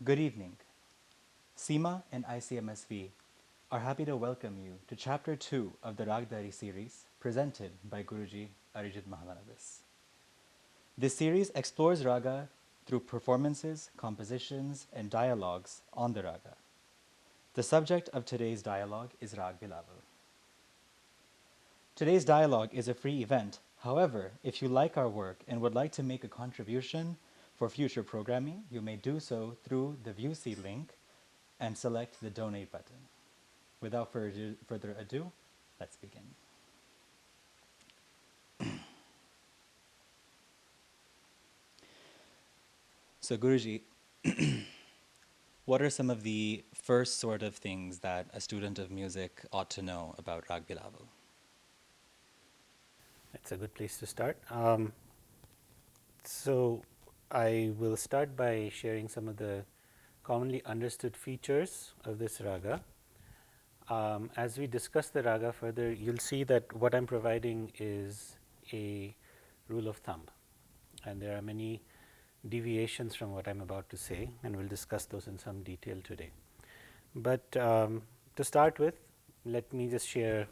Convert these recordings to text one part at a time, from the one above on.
Good evening. SIMA and ICMSV are happy to welcome you to Chapter 2 of the Ragadari series presented by Guruji Arijit Mahalanabis. This series explores raga through performances, compositions, and dialogues on the raga. The subject of today's dialogue is Raga Bilawal. Today's dialogue is a free event. However, if you like our work and would like to make a contribution for future programming, you may do so through the ViewSee link and select the donate button. Without further ado, let's begin. So Guruji, what are some of the first sort of things that a student of music ought to know about Raga Bilawal? That's a good place to start. So I will start by sharing some of the commonly understood features of this raga. As we discuss the raga further, you'll see that what I'm providing is a rule of thumb, and there are many deviations from what I'm about to say, and we'll discuss those in some detail today. But to start with, let me just share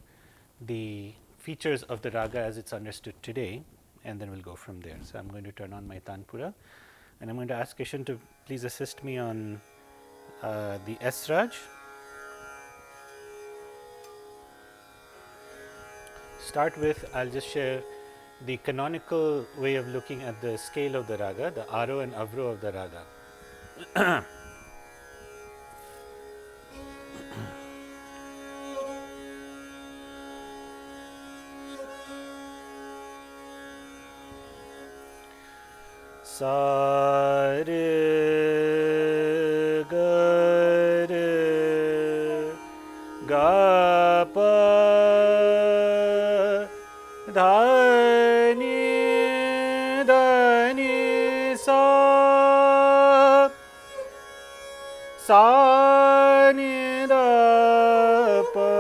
the features of the raga as it's understood today, and then we'll go from there. So I'm going to turn on my Tanpura, and I'm going to ask Kishan to please assist me on the S-Raj. Start with, I'll just share the canonical way of looking at the scale of the raga, the Aro and Avro of the raga. Sa re ga re ga pa dha ni sa sa ni da pa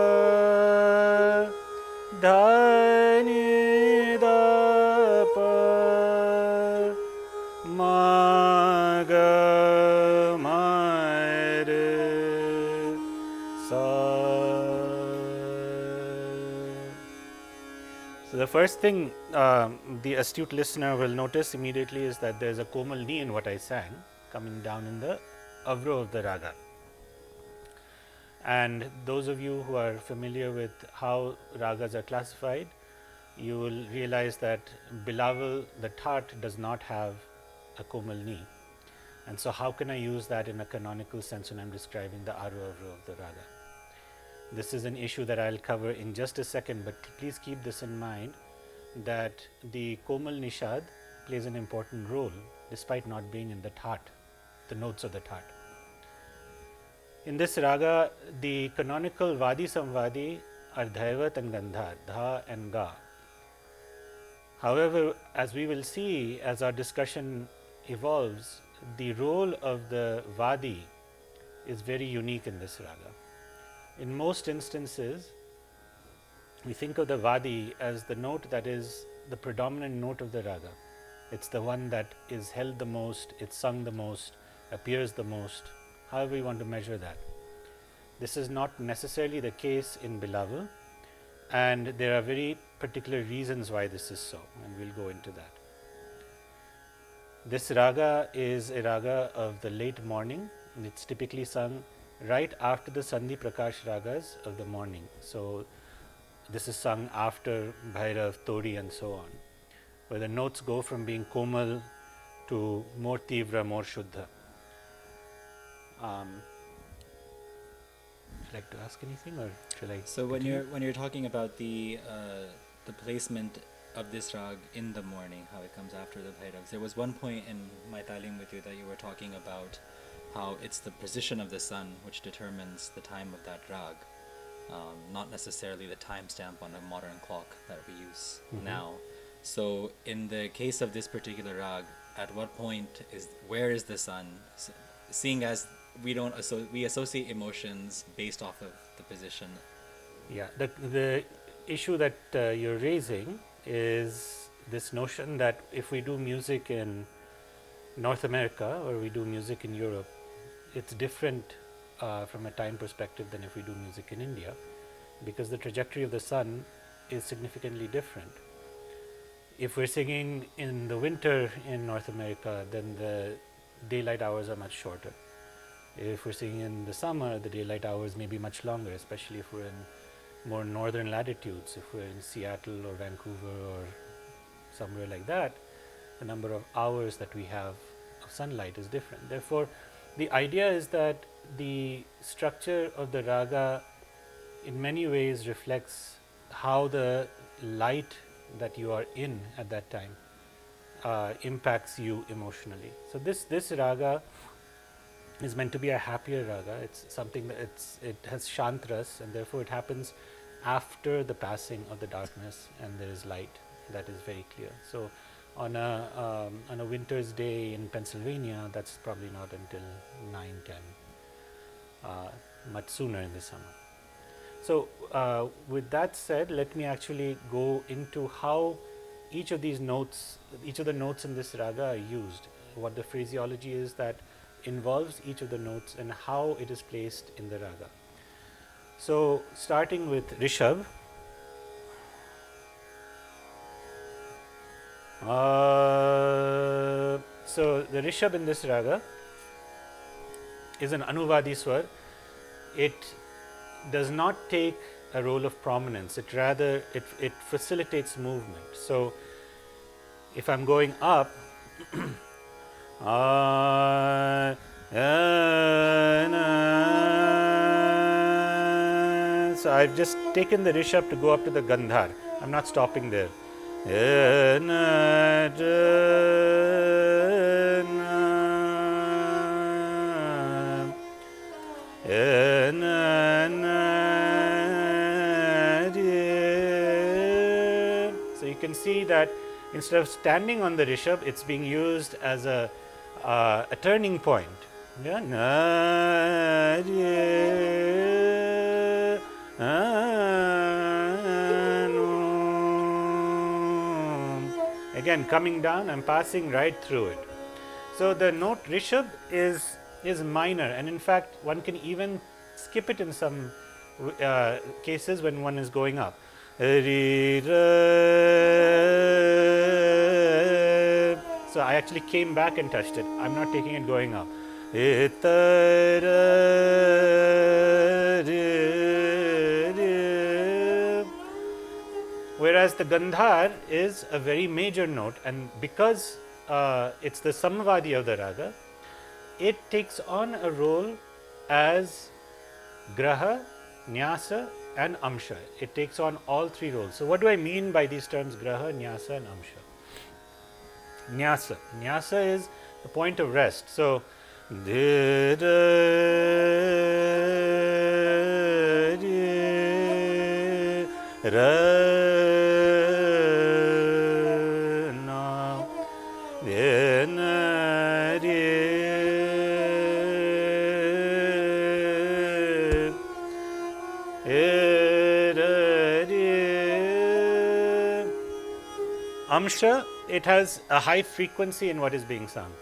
dha ni da pa ma ga ma re sa. So the first thing the astute listener will notice immediately is that there is a komal ni in what I sang coming down in the avro of the raga. And those of you who are familiar with how ragas are classified, you will realize that Bilawal, the Tat, does not have a komal ni. And so how can I use that in a canonical sense when I'm describing the Aru Avru of the raga? This is an issue that I'll cover in just a second, but please keep this in mind that the komal nishad plays an important role despite not being in the Tat, the notes of the Tat. In this raga, the canonical vadi samvadi are dhaivat and gandhar, dha and ga. However, as we will see as our discussion evolves, the role of the vadi is very unique in this raga. In most instances, we think of the vadi as the note that is the predominant note of the raga. It's the one that is held the most, it's sung the most, appears the most, however you want to measure that. This is not necessarily the case in Bilawal, and there are very particular reasons why this is so, and we'll go into that. This raga is a raga of the late morning, and it's typically sung right after the Sandhi Prakash ragas of the morning. So this is sung after Bhairav, Tori and so on, where the notes go from being komal to more tivra, more shuddha. Would you like to ask anything, or shall I? So when you're talking about the placement of this rag in the morning, how it comes after the bhairavs, there was one point in my talim with you that you were talking about how it's the position of the sun which determines the time of that rag, not necessarily the timestamp on a modern clock that we use now. So in the case of this particular rag, at what point where is the sun? Seeing as we associate emotions based off of the position. Yeah, the issue that you're raising is this notion that if we do music in North America or we do music in Europe, it's different from a time perspective than if we do music in India, because the trajectory of the sun is significantly different. If we're singing in the winter in North America, then the daylight hours are much shorter. If we're singing in the summer, the daylight hours may be much longer, especially if we're in more northern latitudes. If we're in Seattle or Vancouver or somewhere like that, the number of hours that we have of sunlight is different. Therefore, the idea is that the structure of the raga in many ways reflects how the light that you are in at that time impacts you emotionally. So this raga is meant to be a happier raga. It's something that it has shantras, and therefore it happens after the passing of the darkness, and there is light. That is very clear. So on a winter's day in Pennsylvania, that's probably not until 9-10, much sooner in the summer. So with that said, let me actually go into how each of the notes in this raga are used, what the phraseology is that involves each of the notes, and how it is placed in the raga. So starting with rishabh, so the rishabh in this raga is an anuvadi swar. It does not take a role of prominence. It rather it facilitates movement. So if I'm going up, so I've just taken the rishabh to go up to the gandhar. I'm not stopping there. So you can see that instead of standing on the rishabh, it's being used as a turning point. Yeah. Again, coming down, I'm passing right through it. So the note rishabh is minor, and in fact, one can even skip it in some cases when one is going up. So I actually came back and touched it. I'm not taking it going up. Whereas the gandhar is a very major note, and because it's the samvadi of the raga, it takes on a role as graha, nyasa and amsha. It takes on all three roles. So what do I mean by these terms graha, nyasa and amsha? Nyasa. Nyasa is the point of rest. So amsha, it has a high frequency in what is being sung.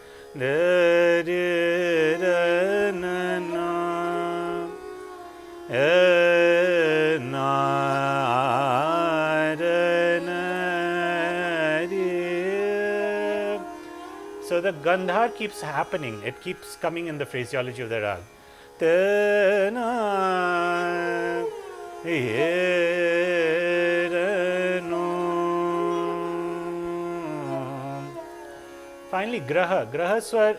So the gandhar keeps happening, it keeps coming in the phraseology of the rag. Finally, graha swar.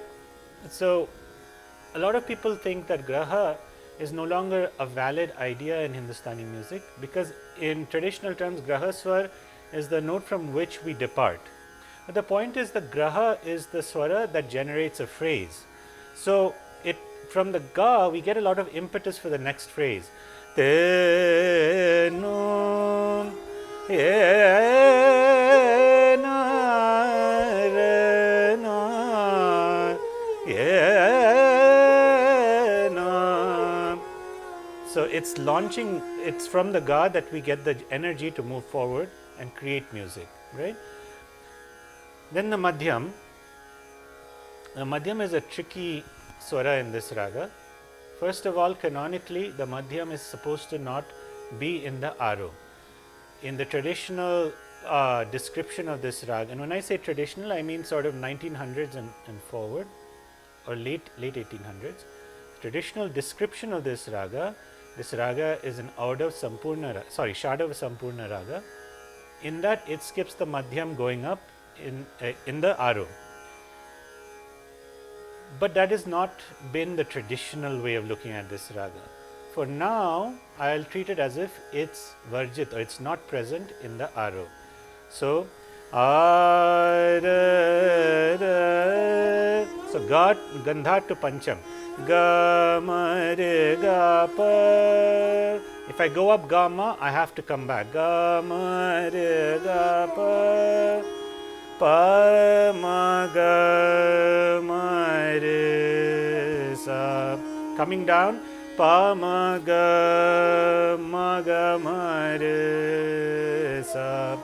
So a lot of people think that graha is no longer a valid idea in Hindustani music, because in traditional terms, graha swar is the note from which we depart. But the point is, the graha is the swara that generates a phrase. So from the ga, we get a lot of impetus for the next phrase. So it's launching, it's from the ga that we get the energy to move forward and create music, right? Then the madhyam is a tricky swara in this raga. First of all, canonically, the madhyam is supposed to not be in the aro. In the traditional description of this raga, and when I say traditional, I mean sort of 1900s and forward, or late 1800s. Traditional description of this raga is an Shadav Sampurna raga. In that, it skips the madhyam going up in the aro. But that has not been the traditional way of looking at this raga. For now, I will treat it as if it's varjit, or it's not present in the aro. So, so gandha to pancham. Ga ma re ga pa. If I go up gama, I have to come back. Ga ma re ga pa. Pa ma ga ma re sa. Coming down, pa ma ga ma re sa.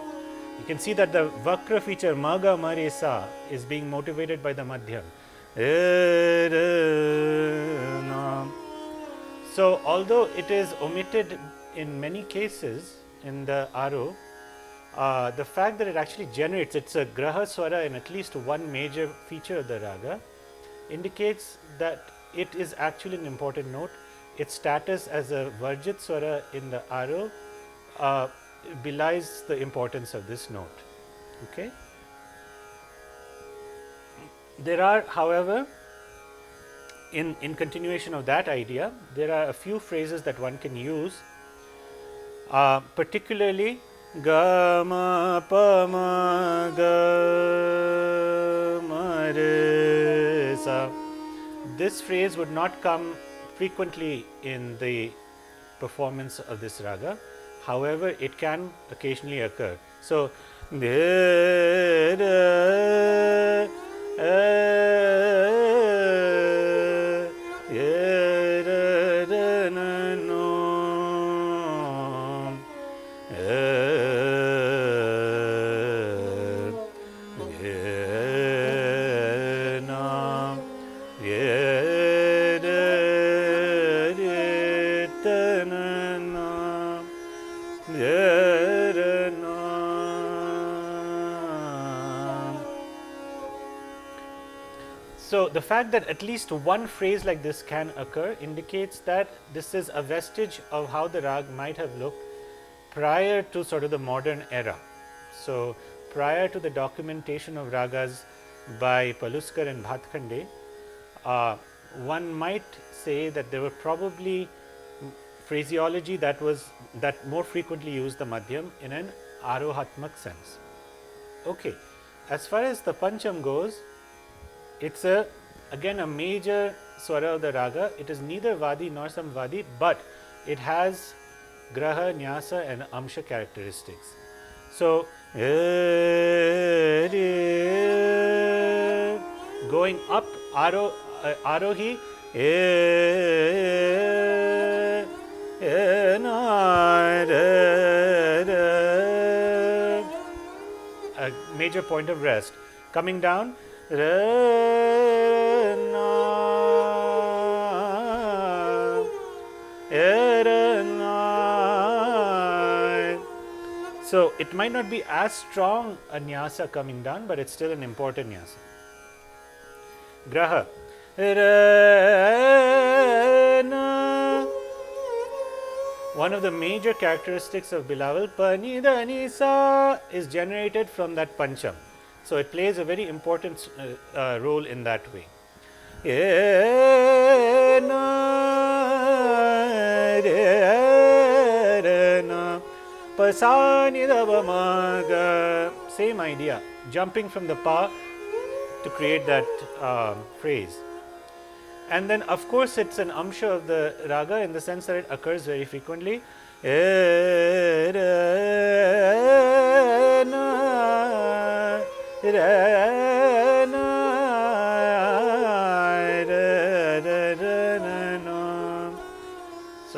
You can see that the vakra feature ma ga ma re sa is being motivated by the madhyam. So, although it is omitted in many cases in the aro, the fact that it actually generates, it's a graha swara in at least one major feature of the raga, indicates that it is actually an important note. Its status as a varjit swara in the aro belies the importance of this note. Okay. There are, however, in continuation of that idea, there are a few phrases that one can use, particularly ga ma pa ma ga ma re sa. This phrase would not come frequently in the performance of this raga. However, it can occasionally occur. So, so the fact that at least one phrase like this can occur indicates that this is a vestige of how the rag might have looked prior to sort of the modern era. So, prior to the documentation of ragas by Paluskar and Bhatkhande, one might say that there were probably phraseology that more frequently used the madhyam in an arohatmak sense. Okay. As far as the pancham goes, it's again a major swara of the raga. It is neither vadi nor sambhati, but it has graha, nyasa and amsha characteristics. So, going up arohi, a major point of rest. Coming down, so it might not be as strong a nyasa coming down, but it's still an important nyasa. Graha. One of the major characteristics of Bilawal, pani dani sa, is generated from that pancham. So it plays a very important role in that way. Same idea, jumping from the pa to create that phrase. And then, of course, it's an amsha of the raga in the sense that it occurs very frequently. So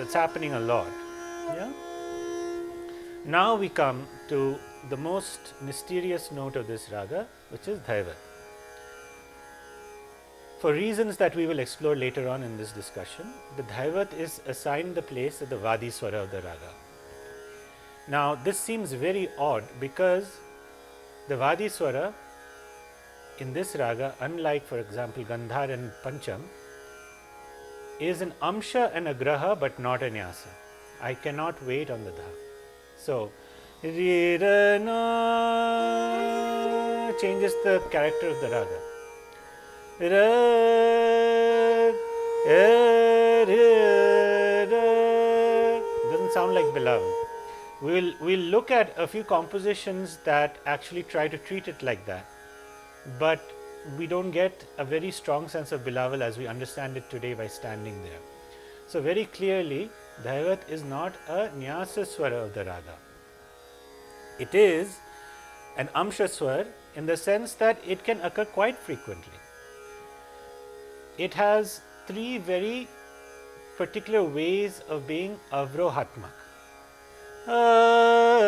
it's happening a lot. Yeah. Now we come to the most mysterious note of this raga, which is dhaivat. For reasons that we will explore later on in this discussion, the dhaivat is assigned the place at the vadi swara of the raga. Now, this seems very odd because the vadi swara in this raga, unlike for example Gandhar and Pancham, is an amsha and a graha but not a nyasa. I cannot wait on the dha. So, Rirana changes the character of the raga. Doesn't sound like Bilawal. We'll look at a few compositions that actually try to treat it like that, but we don't get a very strong sense of Bilawal as we understand it today by standing there. So very clearly, dhaivat is not a nyasa swara of the raga. It is an amsha swar in the sense that it can occur quite frequently. It has three very particular ways of being avrohatmak. Arana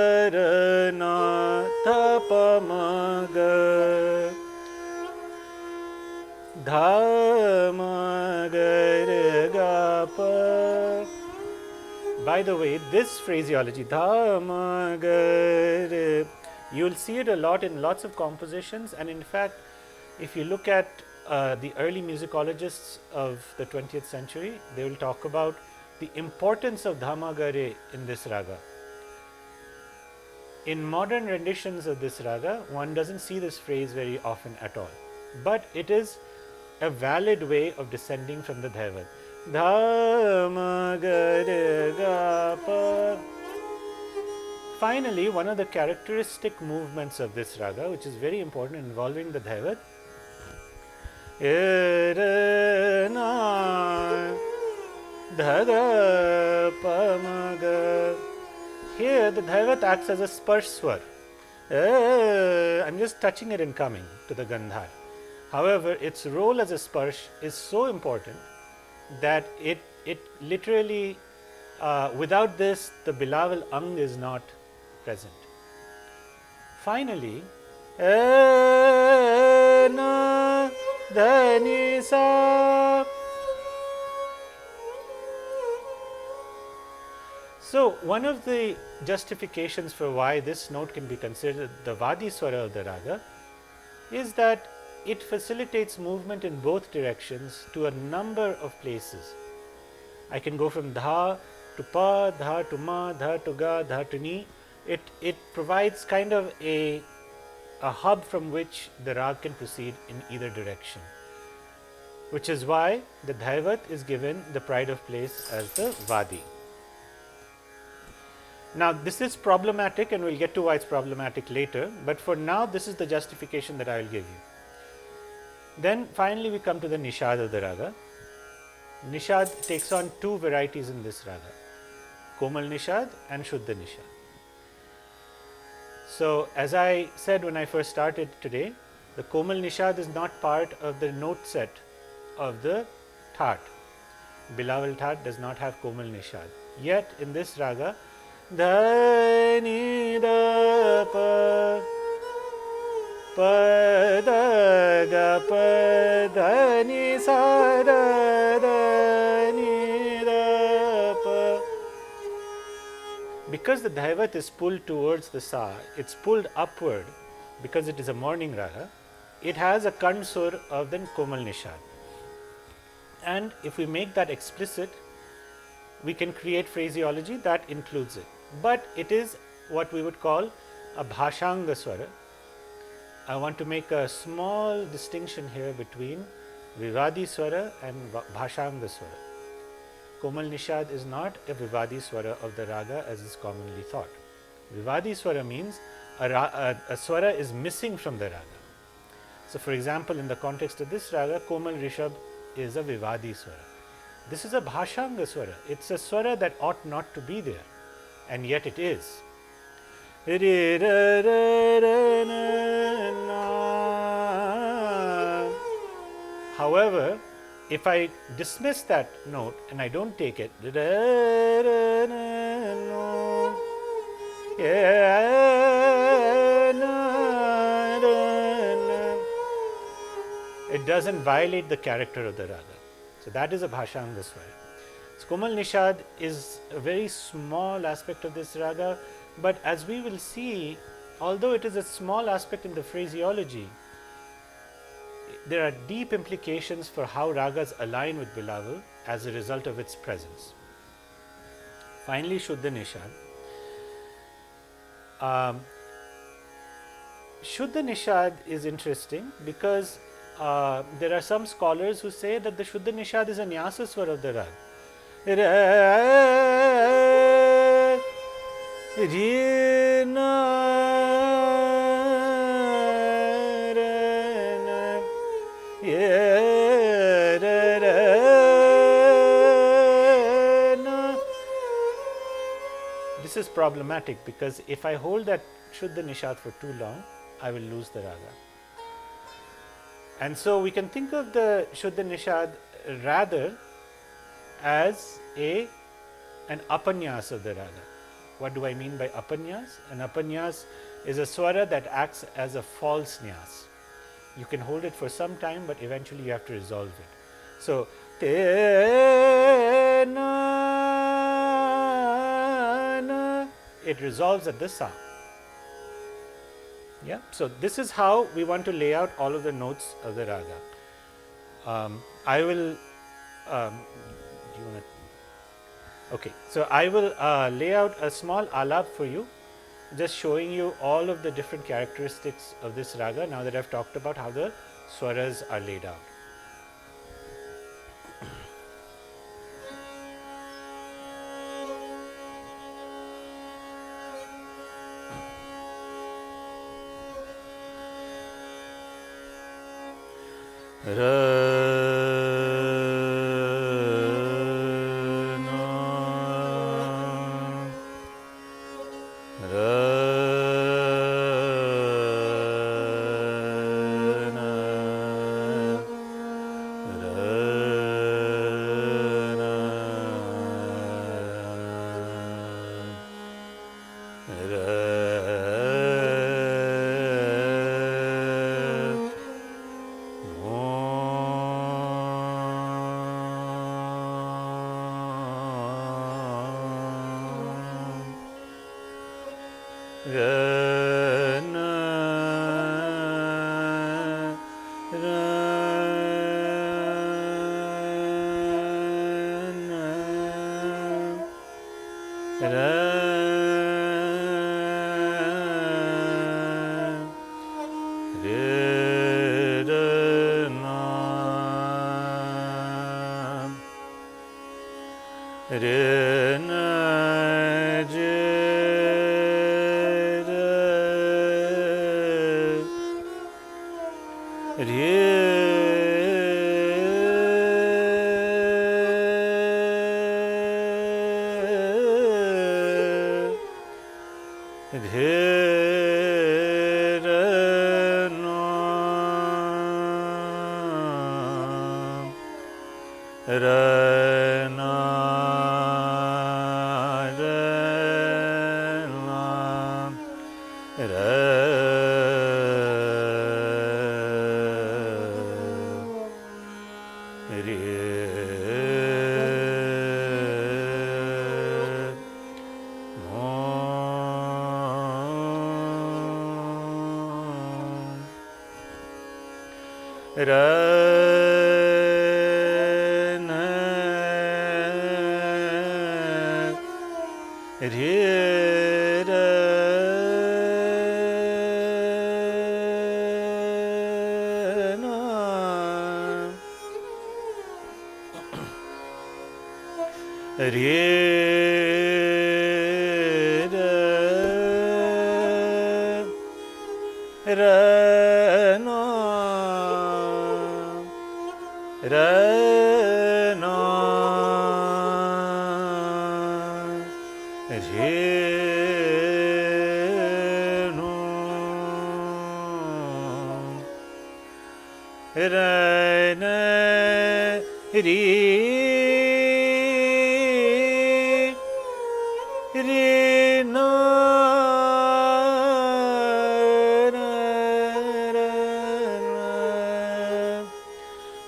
tapamaga dhamagargapa. By the way, this phraseology, dhamagar, you'll see it a lot in lots of compositions, and in fact, if you look at the early musicologists of the 20th century, they will talk about the importance of dhamagare in this raga. In modern renditions of this raga, one doesn't see this phrase very often at all, but it is a valid way of descending from the dhaivat. Dhamagare. Finally, one of the characteristic movements of this raga, which is very important involving the dhaivat, here the dhaivat acts as a sparsh swar. I'm just touching it and coming to the Gandhar. However, its role as a sparsh is so important that it literally, without this, the Bilawal ang is not present. Finally, so one of the justifications for why this note can be considered the vadi swara of the raga is that it facilitates movement in both directions to a number of places. I can go from dha to pa, dha to ma, dha to ga, dha to ni. It provides kind of a hub from which the rag can proceed in either direction, which is why the dhaivat is given the pride of place as the vadi. Now, this is problematic, and we'll get to why it's problematic later, but for now, this is the justification that I will give you. Then finally, we come to the nishad of the raga. Nishad takes on two varieties in this raga, Komal nishad and Shuddha nishad. So, as I said when I first started today, the Komal nishad is not part of the note set of the Thaat. Bilawal Thaat does not have Komal nishad. Yet, in this raga, dha ni da pa pa da ga pa dha ni sa da da ni da pa. Because the dhaivat is pulled towards the sa, it's pulled upward because it is a morning raga. It has a karn sur of the Komal nishad, and if we make that explicit, we can create phraseology that includes it. But it is what we would call a bhashanga swara. I want to make a small distinction here between vivadi swara and bhashanga swara. Komal nishad is not a vivadi swara of the raga as is commonly thought. Vivadi swara means a swara is missing from the raga. So, for example, in the context of this raga, Komal rishabh is a vivadi swara. This is a bhashanga swara. It's a swara that ought not to be there, and yet it is. However, if I dismiss that note and I don't take it, it it doesn't violate the character of the raga. So that is a bhashanga swara. So Komal Nishad is a very small aspect of this raga, but as we will see, although it is a small aspect in the phraseology, there are deep implications for how ragas align with Bilawal as a result of its presence. Finally, Shuddha Nishad. Shuddha Nishad is interesting because there are some scholars who say that the Shuddha Nishad is a Nyasa swara of the rag. This is problematic because if I hold that Shuddha Nishad for too long, I will lose the raga. And so we can think of the Shuddha Nishad rather as an apanyas of the raga. What do I mean by apanyas? An apanyas is a swara that acts as a false nyas. You can hold it for some time, but eventually you have to resolve it. So, it resolves at the sa. Yeah. So this is how we want to lay out all of the notes of the raga. I will. Do you want to? Okay. So I will lay out a small alap for you, just showing you all of the different characteristics of this raga. Now that I've talked about how the swaras are laid out.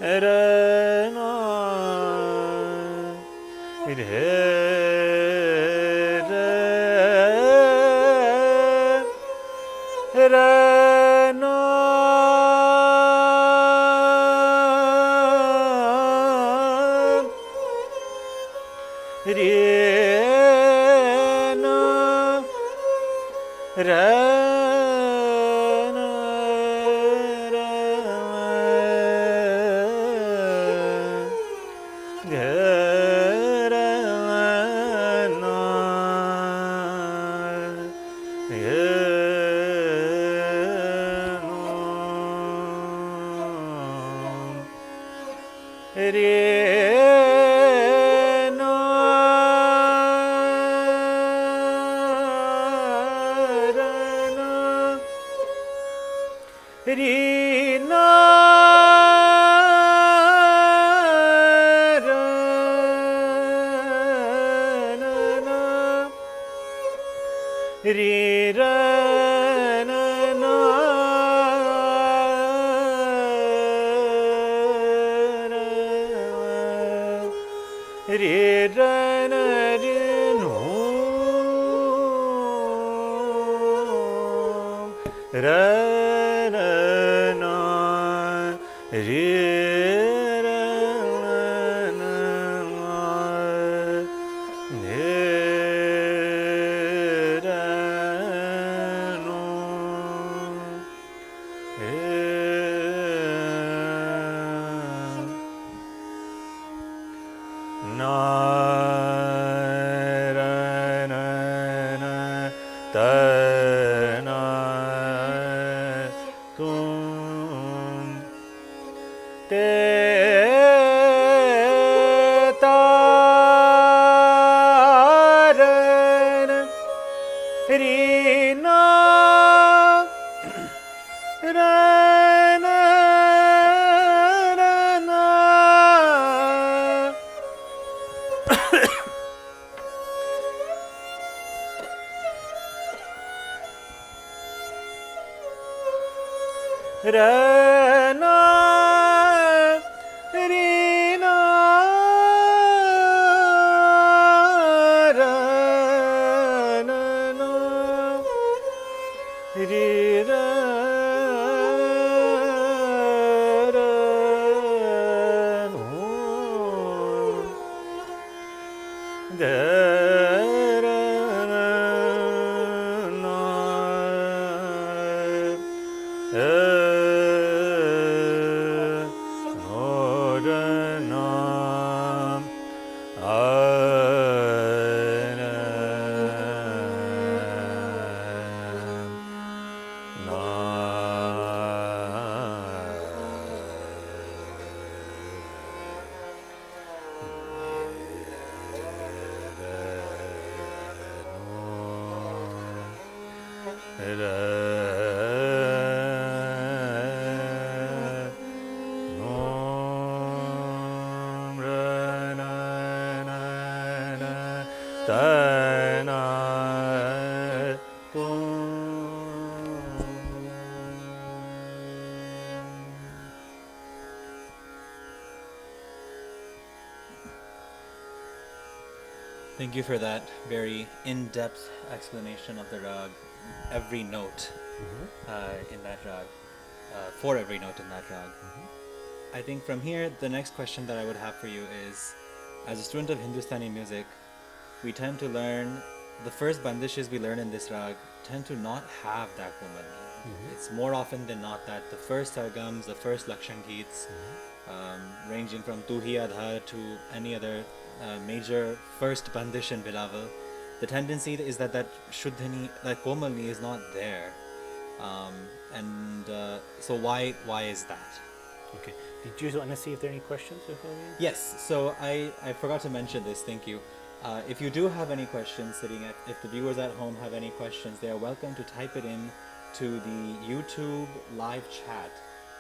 ra na re ra ra na re na ra na ra ga ra na ga no re Ri na ra na na Ri ra na na ra Ri ra na ri no ra ra na ri na ra na na ri ra ra no ga ra na Thank you for that very in-depth explanation of the rag, every note in that rag, for every note in that rag. I think from here, the next question that I would have for you is, as a student of Hindustani music, we tend to learn, the first bandishes we learn in this rag tend to not have that woman. It's more often than not that the first sargams, the first lakshangeets, ranging from Tu Hi Adhar to any other major first bandish in Bilawal, the tendency is that Shuddhani, that Komalni is not there. So why is that? Okay. Did you want to see if there are any questions before we? Yes. So I forgot to mention this. Thank you. If you do have any questions if the viewers at home have any questions, they are welcome to type it in to the YouTube live chat,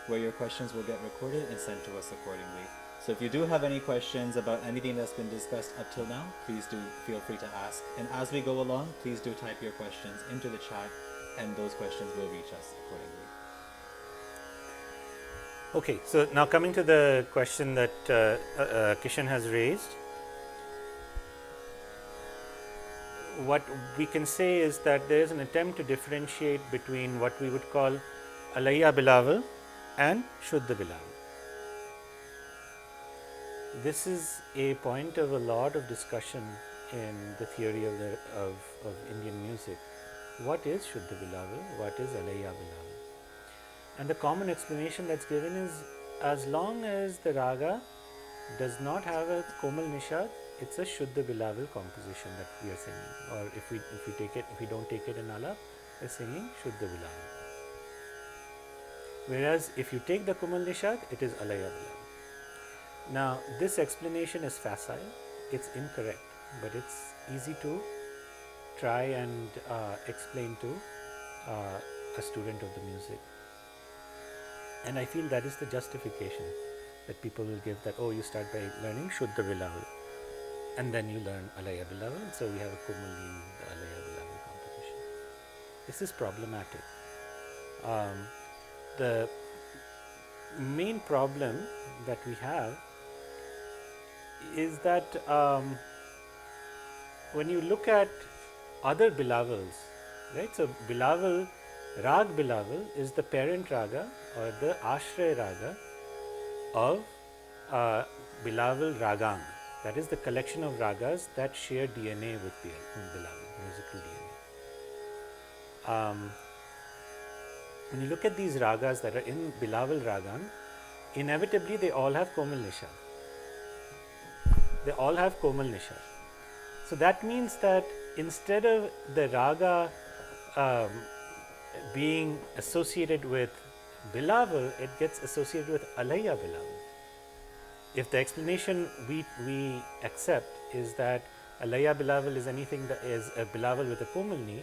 where your questions will get recorded and sent to us accordingly. So if you do have any questions about anything that's been discussed up till now, please do feel free to ask. And as we go along, please do type your questions into the chat, and those questions will reach us accordingly. Okay, so now coming to the question that Kishan has raised, what we can say is that there is an attempt to differentiate between what we would call Alhaiya Bilawal and Shuddha Bilawal. This is a point of a lot of discussion in the theory of Indian music. What is Shuddha Bilawal? What is Alhaiya Bilawal? And the common explanation that's given is, as long as the raga does not have a komal nishad, it's a Shuddha Bilawal composition that we are singing. Or if we don't take it in alap, we're singing Shuddha Bilawal. Whereas if you take the komal nishad, it is Alhaiya Bilawal. Now this explanation is facile, it's incorrect, but it's easy to try and explain to a student of the music. And I feel that is the justification that people will give, that, oh, you start by learning Shuddha Bilawal and then you learn Alhaiya Bilawal, so we have a Kumali in the Alhaiya Bilawal composition. This is problematic. The main problem that we have is that when you look at other Bilawals, right? So Bilawal, Rag Bilawal is the parent raga or the Ashray raga of Bilawal Ragang. That is the collection of ragas that share DNA with Bilawal, musical DNA. When you look at these ragas that are in Bilawal Ragang, inevitably they all have Komal Nishad. They all have Komal Nishad. So that means that instead of the raga being associated with Bilawal, it gets associated with Alhaiya Bilawal. If the explanation we accept is that Alhaiya Bilawal is anything that is a Bilawal with a Komalni,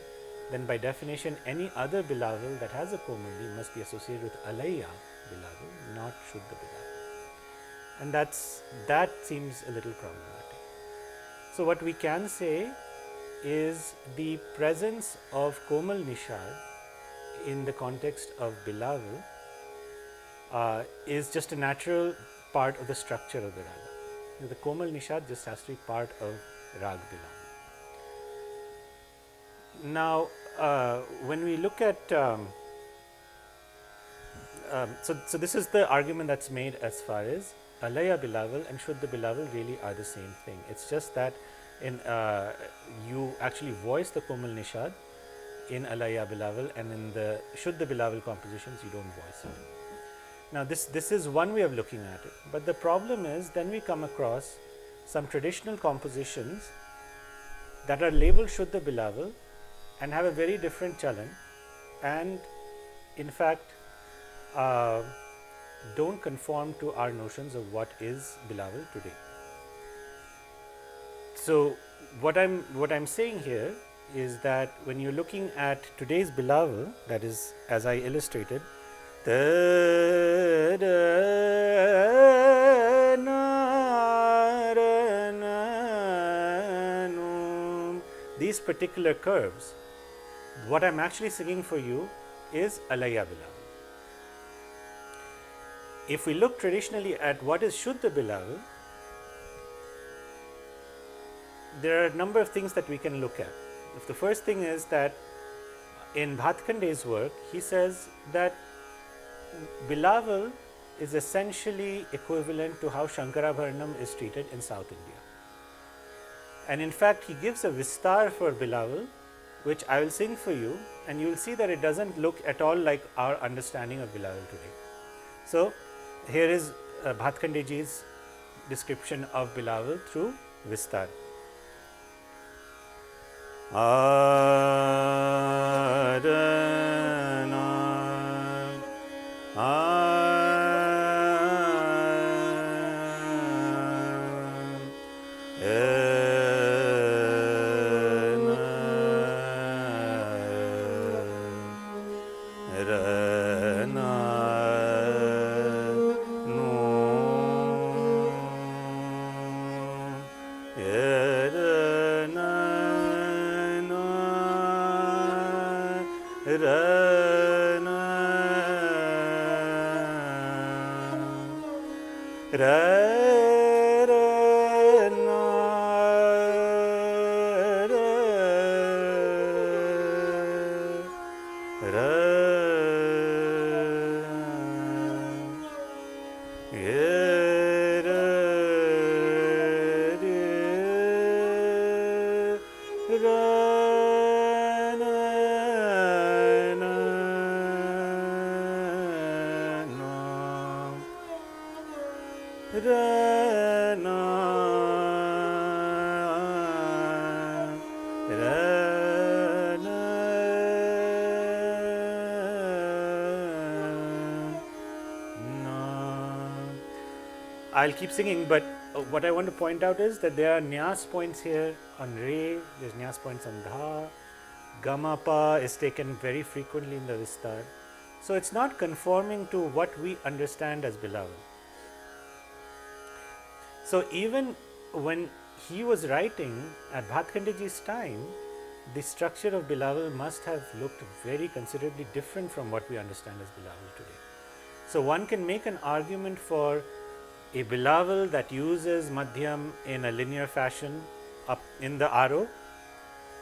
then by definition any other Bilawal that has a Komalni must be associated with Alhaiya Bilawal, not Shuddha Bilawal. And that seems a little problematic. So what we can say is the presence of Komal Nishad in the context of Bilawal is just a natural part of the structure of the raga. The Komal Nishad just has to be part of Rag Bilawal. Now, when we look at so this is the argument that's made as far as Alhaiya Bilawal and Shuddha Bilawal really are the same thing. It's just that in you actually voice the Komal Nishad in Alhaiya Bilawal, and in the Shuddha Bilawal compositions you don't voice it. Now this is one way of looking at it, but the problem is then we come across some traditional compositions that are labeled Shuddha Bilawal and have a very different chalan, and in fact don't conform to our notions of what is Bilawal today. So what I'm saying here is that when you're looking at today's Bilawal, that is, as I illustrated, these particular curves, what I'm actually singing for you is Alhaiya Bilawal. If we look traditionally at what is Shuddha Bilawal, there are a number of things that we can look at. If the first thing is that in Bhatkande's work, he says that Bilawal is essentially equivalent to how Shankarabharanam is treated in South India. And in fact, he gives a vistar for Bilawal, which I will sing for you, and you will see that it doesn't look at all like our understanding of Bilawal today. So here is Bhatkandeji's description of Bilawal through vistar. ra ra na ra ra I'll keep singing, but what I want to point out is that there are nyas points here on re, there's nyas points on dha, gama pa is taken very frequently in the vistar. So it's not conforming to what we understand as Bilawal. So even when he was writing at Bhatkandeji's time, the structure of Bilawal must have looked very considerably different from what we understand as Bilawal today. So one can make an argument for a Bilawal that uses Madhyam in a linear fashion up in the arrow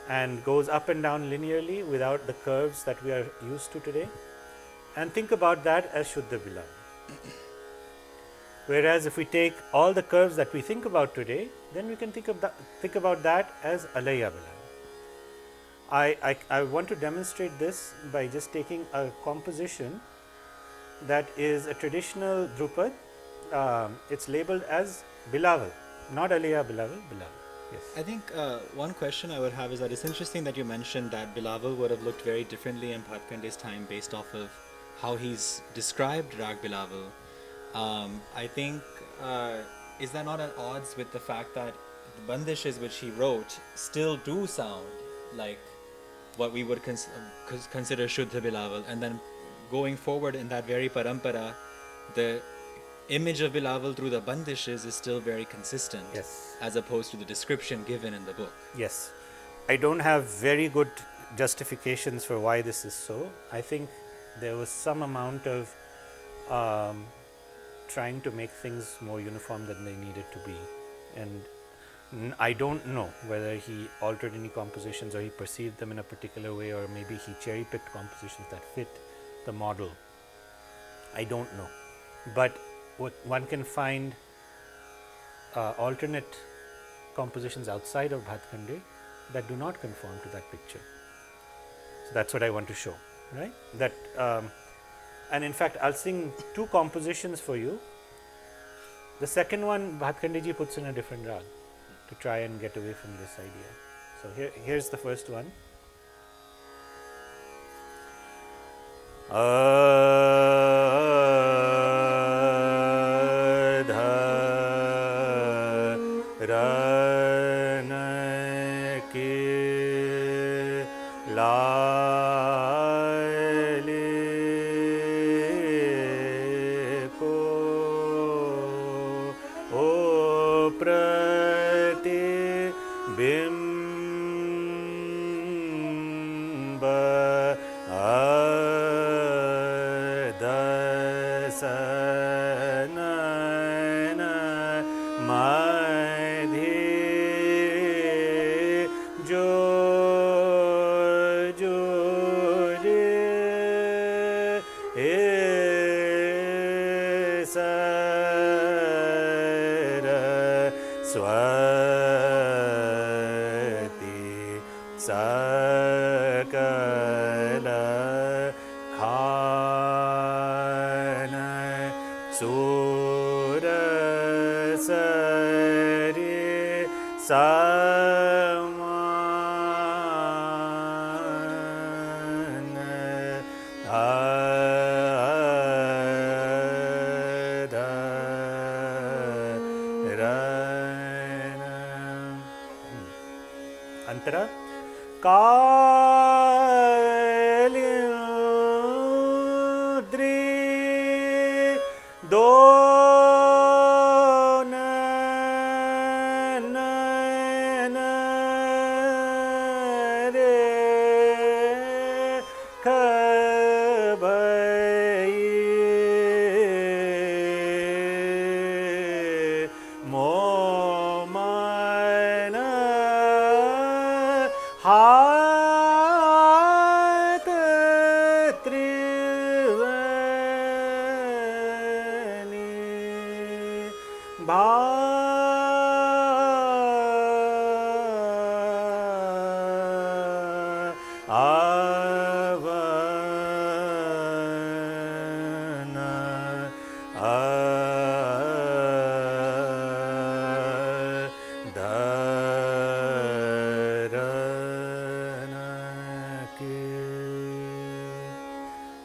and goes up and down linearly without the curves that we are used to today, and think about that as Shuddha Bilawal. Whereas if we take all the curves that we think about today, then we can think about that as Alhaiya Bilawal. I want to demonstrate this by just taking a composition that is a traditional Drupad. It's labeled as Bilawal, not Alhaiya Bilawal, Bilawal. Yes. I think one question I would have is that it's interesting that you mentioned that Bilawal would have looked very differently in Bhatkande's time based off of how he's described Rag Bilawal. I think, is that not at odds with the fact that the bandishes which he wrote still do sound like what we would consider Shuddha Bilawal, and then going forward in that very parampara, the image of Bilawal through the bandishes is still very consistent, yes, as opposed to the description given in the book. Yes. I don't have very good justifications for why this is so. I think there was some amount of trying to make things more uniform than they needed to be, and I don't know whether he altered any compositions or he perceived them in a particular way, or maybe he cherry picked compositions that fit the model. I don't know, but one can find alternate compositions outside of Bhatkande that do not conform to that picture. So that's what I want to show, right? That and in fact I'll sing two compositions for you. The second one Bhatkandeji puts in a different rag to try and get away from this idea. So here's the first one. Antara Kalindri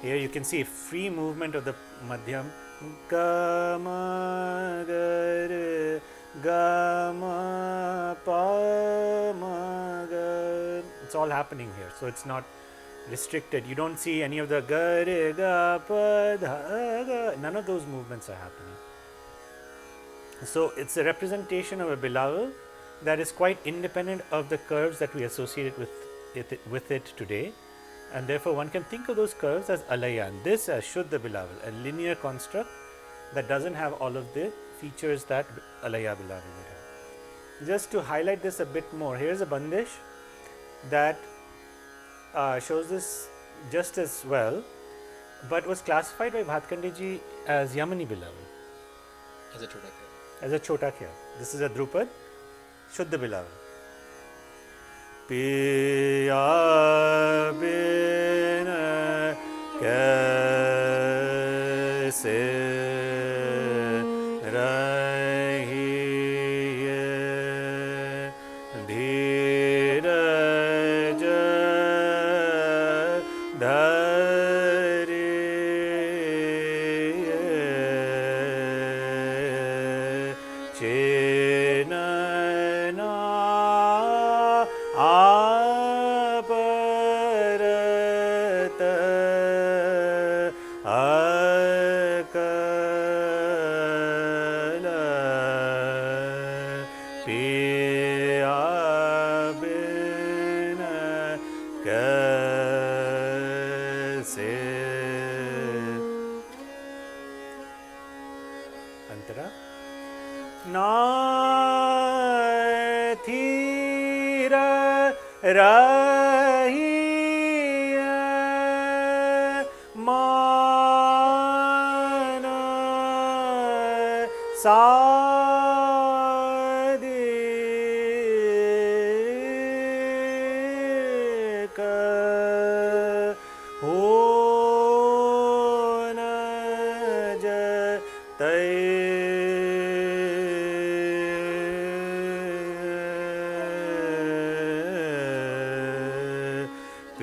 Here you can see free movement of the madhyam. Ga ma ga re, ga ma pa ma ga. It's all happening here, so it's not restricted. You don't see any of the ga re ga pa dha ga. None of those movements are happening. So it's a representation of a bilawal that is quite independent of the curves that we associate with it today, and therefore one can think of those curves as alaiya, and this as Shuddha Bilawal, a linear construct that doesn't have all of the features that alaiya Bilawal would have. Just to highlight this a bit more, here's a bandish that shows this just as well, but was classified by Bhatkande ji as Yamani Bilawal. As a chota kya. As a chota kya. This is a Drupad, Shuddha Bilawal. Piya bin kaise rahiye dheeraj dhariye chenana aparata akala piya bina kaise. Antara nathira rahiya mana sadika hona jatai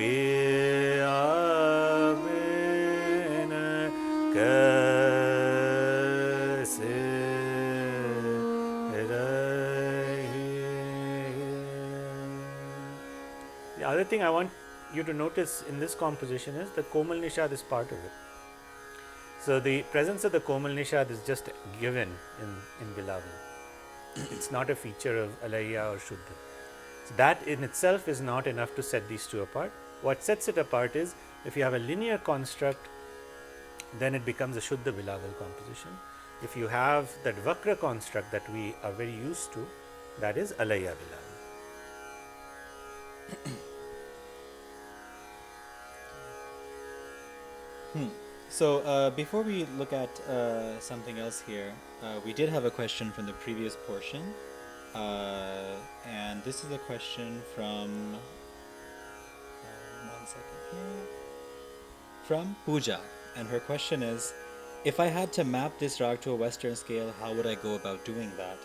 piya bina kaise rahiye. The other thing I want you to notice in this composition is the Komal Nishad is part of it. So the presence of the Komal Nishad is just given in Bilawal. It's not a feature of Alaiya or Shuddha. So that in itself is not enough to set these two apart. What sets it apart is if you have a linear construct, then it becomes a Shuddha Bilawal composition. If you have that Vakra construct that we are very used to, that is Alaiya Bilawal. So before we look at something else here, we did have a question from the previous portion, and this is a question from one second here, from Pooja, and her question is, if I had to map this rag to a Western scale, how would I go about doing that?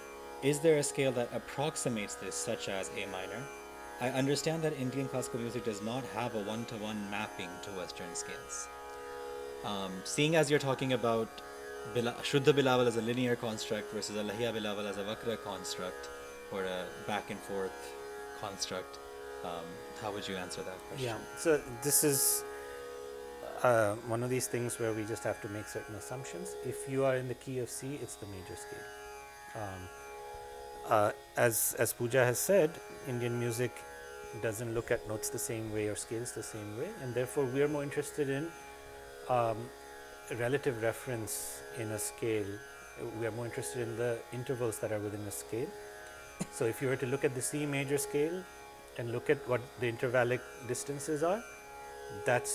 Is there a scale that approximates this, such as A minor? I understand that Indian classical music does not have a one-to-one mapping to Western scales. Seeing as you're talking about Shuddha Bilawal as a linear construct versus Alaiya Bilawal as a Vakra construct or a back and forth construct, how would you answer that question? Yeah, so this is one of these things where we just have to make certain assumptions. If you are in the key of C, it's the major scale. As Pooja has said, Indian music doesn't look at notes the same way or scales the same way, and therefore we are more interested in relative reference in a scale. We are more interested in the intervals that are within a scale. So if you were to look at the C major scale and look at what the intervallic distances are, that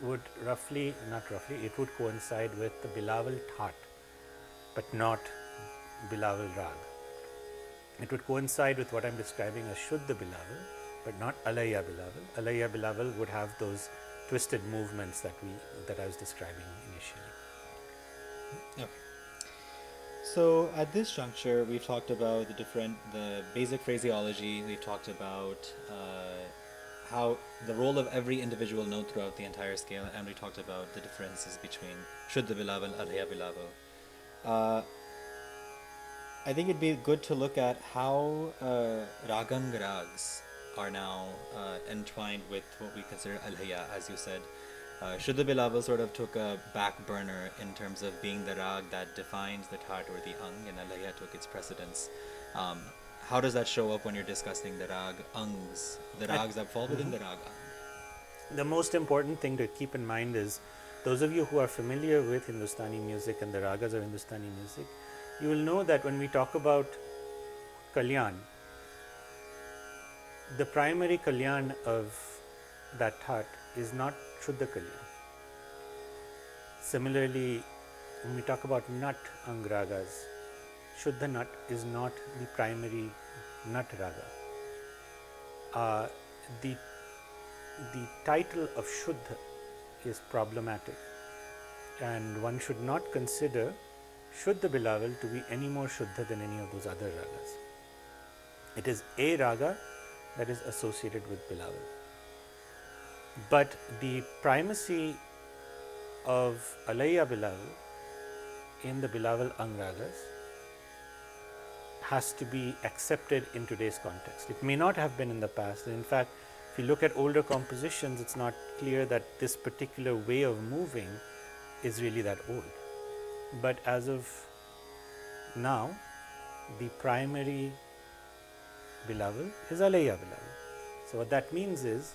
would it would coincide with the Bilawal Thaat, but not Bilawal Rag. It would coincide with what I'm describing as Shuddha Bilawal, but not Alaiya Bilawal. Alaiya Bilawal would have those twisted movements that I was describing initially. Okay. So at this juncture, we've talked about the basic phraseology. We've talked about how the role of every individual note throughout the entire scale, and we talked about the differences between Shuddha Bilawal, Alhaiya Bilawal. I think it'd be good to look at how Ragam rags are now entwined with what we consider Alhaiya, as you said. Shuddha Bilawal sort of took a back burner in terms of being the rag that defines the tat or the ang, and Alhaiya took its precedence. How does that show up when you're discussing the rag angs, the rags that fall within the rag ang? The most important thing to keep in mind is, those of you who are familiar with Hindustani music and the ragas of Hindustani music, you will know that when we talk about Kalyan, the primary Kalyan of that tat is not Shuddha Kalyan. Similarly, when we talk about nat ang ragas, Shuddha nat is not the primary nat raga. The title of Shuddha is problematic, and one should not consider Shuddha Bilawal to be any more Shuddha than any of those other ragas. It is a raga that is associated with Bilawal. But the primacy of Alhaiya Bilawal in the Bilawal ang ragas has to be accepted in today's context. It may not have been in the past. In fact, if you look at older compositions, it's not clear that this particular way of moving is really that old. But as of now, the primary Bilawal is Alhaiya Bilawal. So what that means is,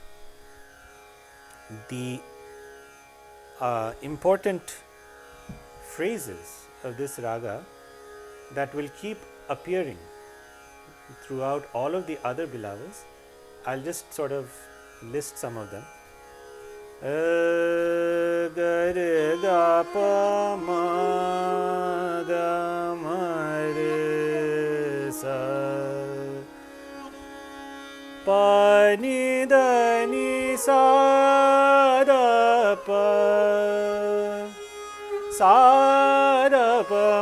the important phrases of this raga that will keep appearing throughout all of the other Bilawals, I'll just sort of list some of them. Ga re ga pa ma ga ma re sa pa ni da ni sa da pa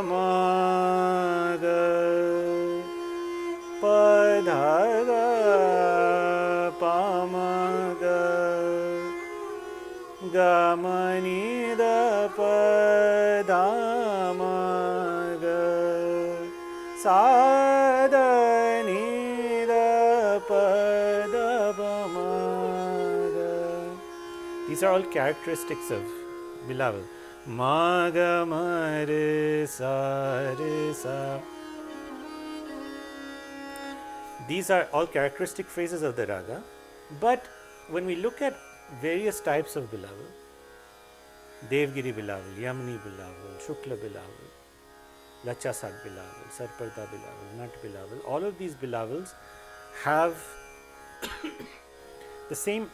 ma ga pa dha ga pa ma ga ga ma ni da pa dha ma ga sa da ni da pa da ba ma ga. These are all characteristics of Bilawal. Ma ga ma re sa re sa. These are all characteristic phrases of the raga. But when we look at various types of Bilawal, Devgiri Bilawal, Yamni Bilawal, Shukla Bilawal, Lacha Sak Bilawal, Sarparda Bilawal, Nat Bilawal, all of these Bilawals have the same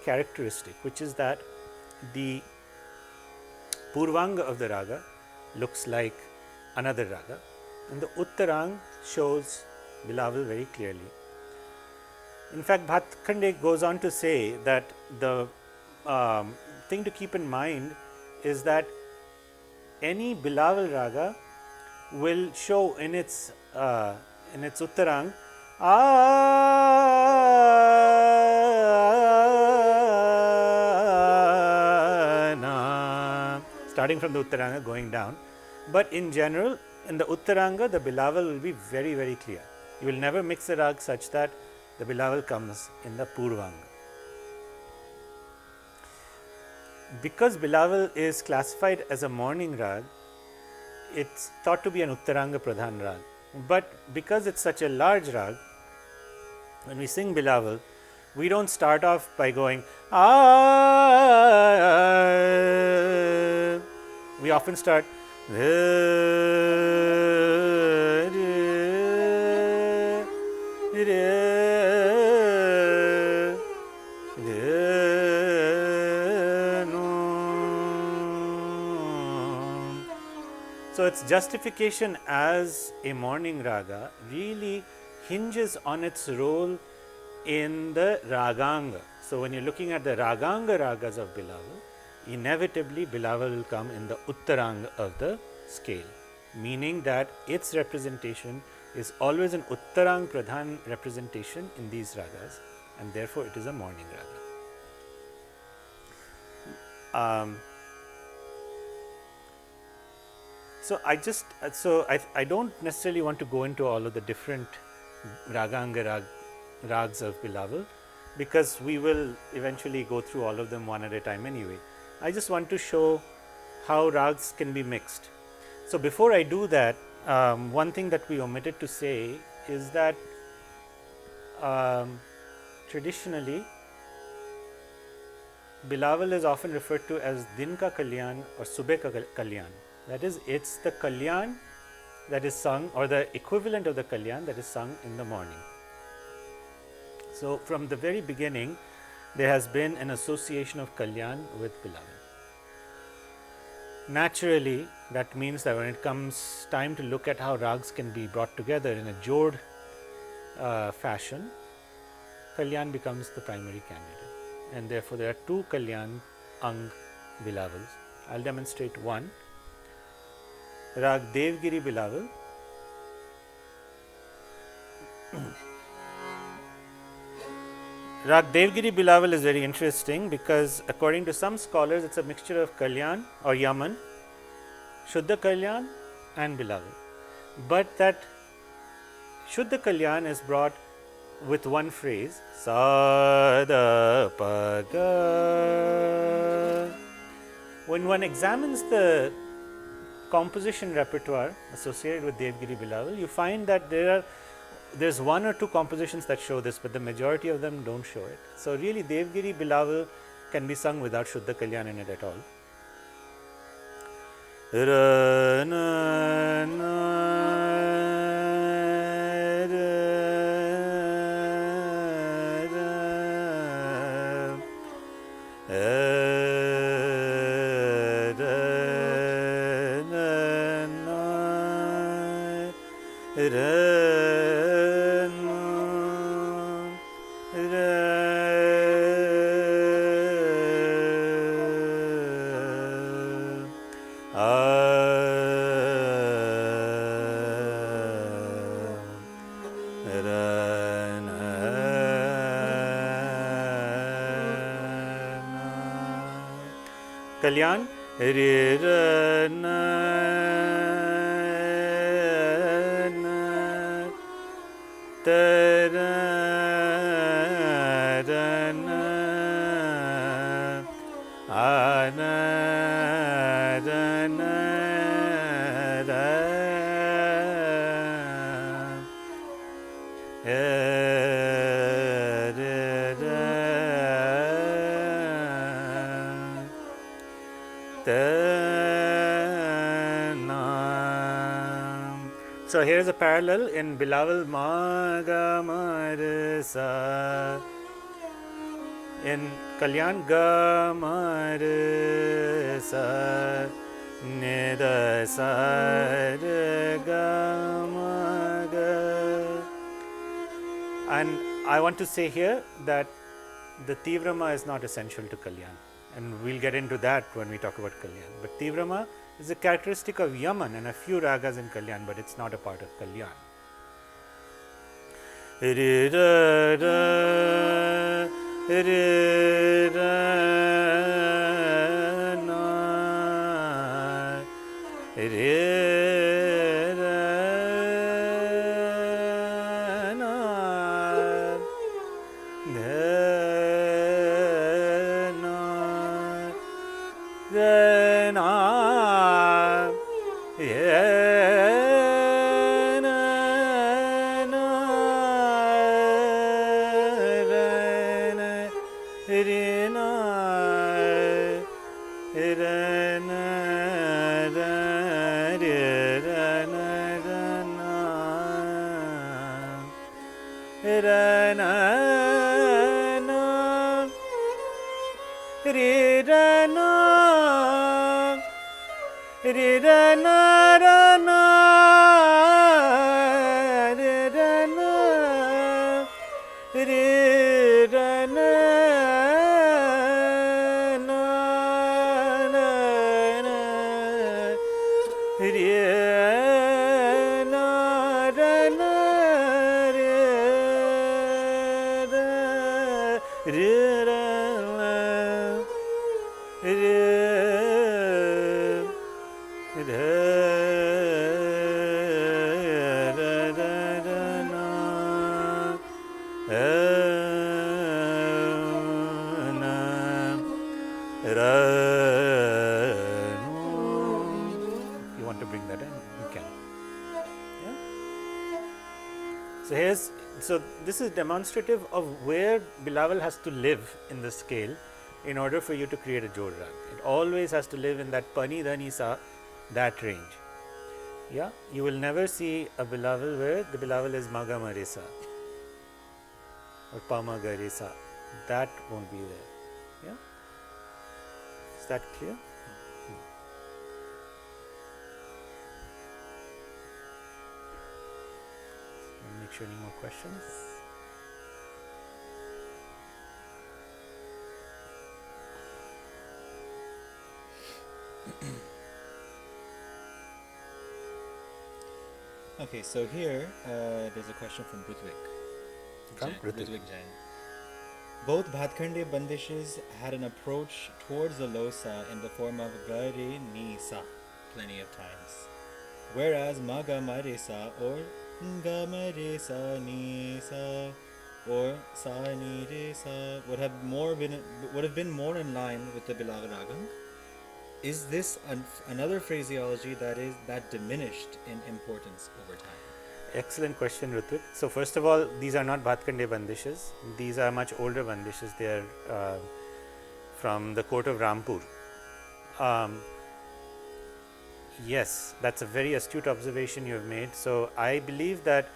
characteristic, which is that the Purvanga of the raga looks like another raga, and the Uttarang shows Bilawal very clearly. In fact, Bhatkhande goes on to say that the thing to keep in mind is that any Bilawal raga will show in its Uttarang starting from the Uttaranga going down, but in general in the Uttaranga the Bilawal will be very, very clear. You will never mix a rag such that the Bilawal comes in the Purvanga. Because Bilawal is classified as a morning rag, it's thought to be an Uttaranga Pradhan rag. But because it's such a large rag, when we sing Bilawal, we don't start off by going we often start so its justification as a morning raga really hinges on its role in the raganga. So when you're looking at the raganga ragas of Bilawal, inevitably Bilawal will come in the Uttaranga of the scale, meaning that its representation is always an Uttarang Pradhan representation in these ragas, and therefore it is a morning raga. So I don't necessarily want to go into all of the different rags of Bilawal, because we will eventually go through all of them one at a time anyway. I just want to show how rags can be mixed. So before I do that, one thing that we omitted to say is that traditionally Bilawal is often referred to as Din ka Kalyan or Subeh ka Kalyan. That is, it's the Kalyan that is sung, or the equivalent of the Kalyan that is sung in the morning. So from the very beginning, there has been an association of Kalyan with Bilawal. Naturally, that means that when it comes time to look at how rags can be brought together in a jod fashion, Kalyan becomes the primary candidate, and therefore there are two Kalyan Ang Bilawals. I'll demonstrate one. Rag Devgiri Bilawal. Rag Devgiri Bilawal is very interesting because according to some scholars it's a mixture of Kalyan or Yaman, Shuddha Kalyan and Bilawal. But that Shuddha Kalyan is brought with one phrase, Sada Paga. When one examines the composition repertoire associated with Devgiri Bilawal, you find that there's one or two compositions that show this, but the majority of them don't show it. So really Devgiri Bilawal can be sung without Shuddha Kalyan in it at all. Kalyan, re ra na na ta ra ra na a na ra na ra So here is a parallel in Bilawal ma ga ma re sa, in Kalyan ga ma re sa, ne da sa re ga ma ga. And I want to say here that the Tivrama is not essential to Kalyan, and we'll get into that when we talk about Kalyan. But Tivrama is a characteristic of Yaman and a few ragas in Kalyan, but it's not a part of Kalyan. Re ra ra re ra na re ra na de na de na. You want to bring that in, you can. Yeah. So here's, so this is demonstrative of where Bilawal has to live in the scale in order for you to create a Jod rag. It always has to live in that pani dhani sa, that range. Yeah, you will never see a Bilawal where the Bilawal is maga maresa or pama garesa. That won't be there. Yeah, is that clear? Make sure any more questions. Okay, so here there's a question from Rutvik. From Rutvik Jain. Both Bhatkhande bandishes had an approach towards the losa in the form of gare ni sa plenty of times, whereas maga maresa or ga maresa ni sa or sa ni re sa would have been more in line with the Bilawal ragam. Is this another phraseology that diminished in importance over time? Excellent question, Rutvik. So first of all, these are not Bhatkhande bandishes. These are much older bandishes. They are from the court of Rampur. Yes, that's a very astute observation you have made. So I believe that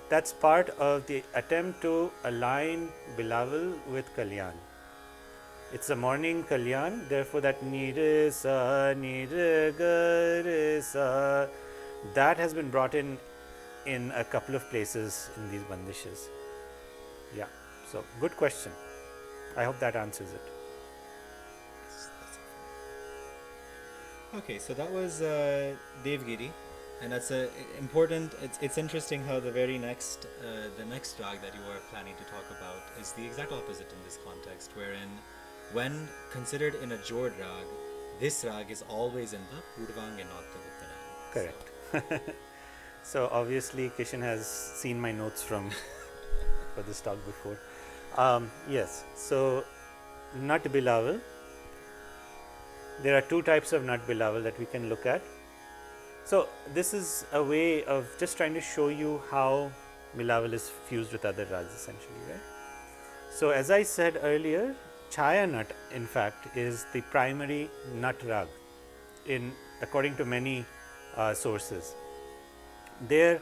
that's part of the attempt to align Bilawal with Kalyan. It's a morning Kalyan, therefore that nirisa, niragarisa, that has been brought in a couple of places in these bandishes. Yeah, so good question. I hope that answers it. Okay, so that was Devgiri, and that's important. It's interesting how the next rag that you are planning to talk about is the exact opposite in this context, wherein when considered in a Jod rag, this rag is always in the Purvang and not the Uttarang. Correct. So obviously Kishan has seen my notes from for this talk before. Yes, so Nat Bilawal. There are two types of Nat Bilawal that we can look at. So this is a way of just trying to show you how Bilawal is fused with other rags essentially, right? So as I said earlier, Chaya nut in fact is the primary nut rag according to many sources. There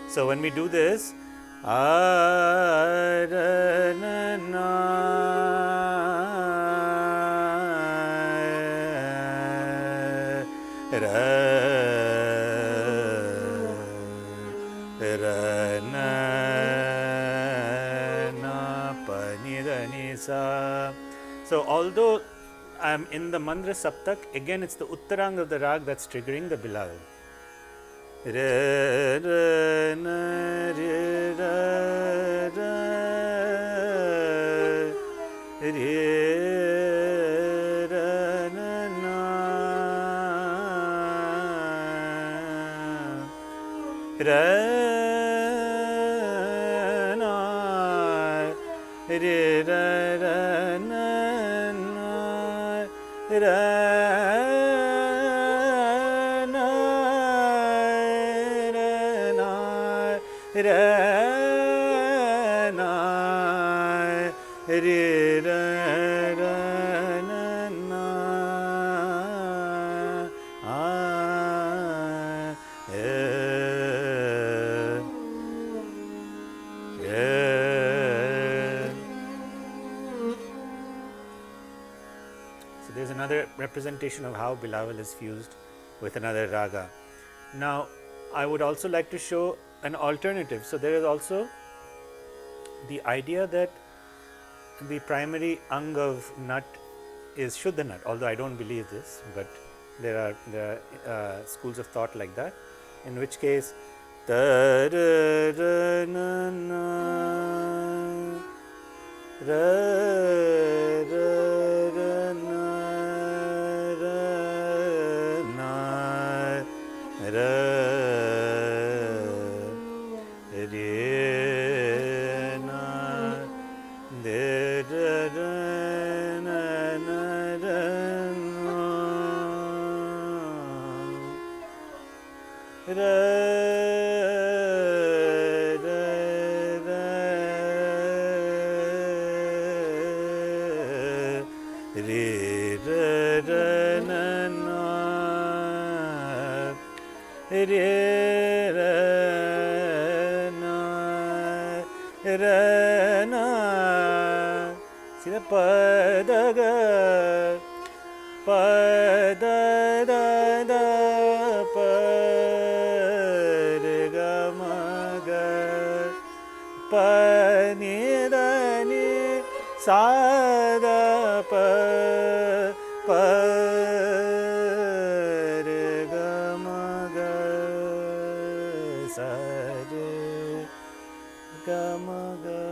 so when we do this, so although I am in the Mandra Saptak, again it's the Uttarang of the rag that's triggering the Bilawal. there's another representation of how Bilawal is fused with another raga. Now, I would also like to show an alternative. So, there is also the idea that the primary ang of nut is Shuddha nut, although I don't believe this, but there are schools of thought like that, in which case see the padaga padada pargamaga panidani sada pargamaga sade gamaga.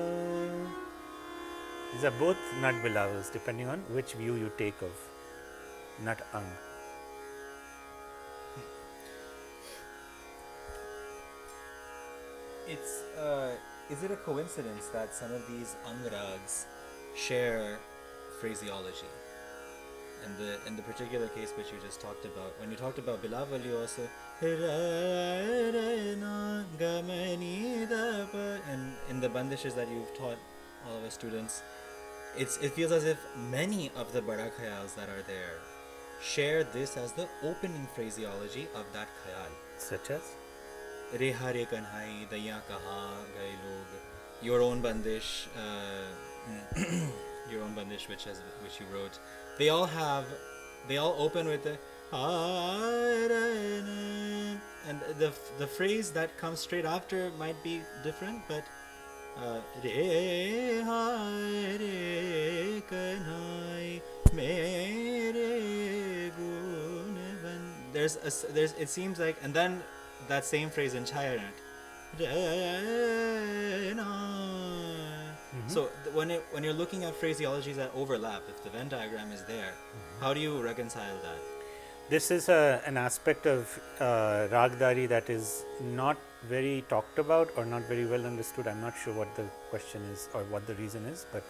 These are both nut bilawals depending on which view you take of nut ang. Is it a coincidence that some of these angrags share phraseology? In the particular case which you just talked about, when you talked about Bilawal, you also and in the bandishes that you've taught all of us students, it feels as if many of the Bada khayals that are there share this as the opening phraseology of that khayal. Such as? Re hare kanhai, daya kaha gaye log, your own bandish, which you wrote, they all open with the and the phrase that comes straight after might be different, but re hare kanhai mere gun, there's it seems like, and then that same phrase in Chayanat. So when you're looking at phraseologies that overlap, if the Venn diagram is there, how do you reconcile that? This is an aspect of Ragadari that is not very talked about or not very well understood. I'm not sure what the question is or what the reason is, but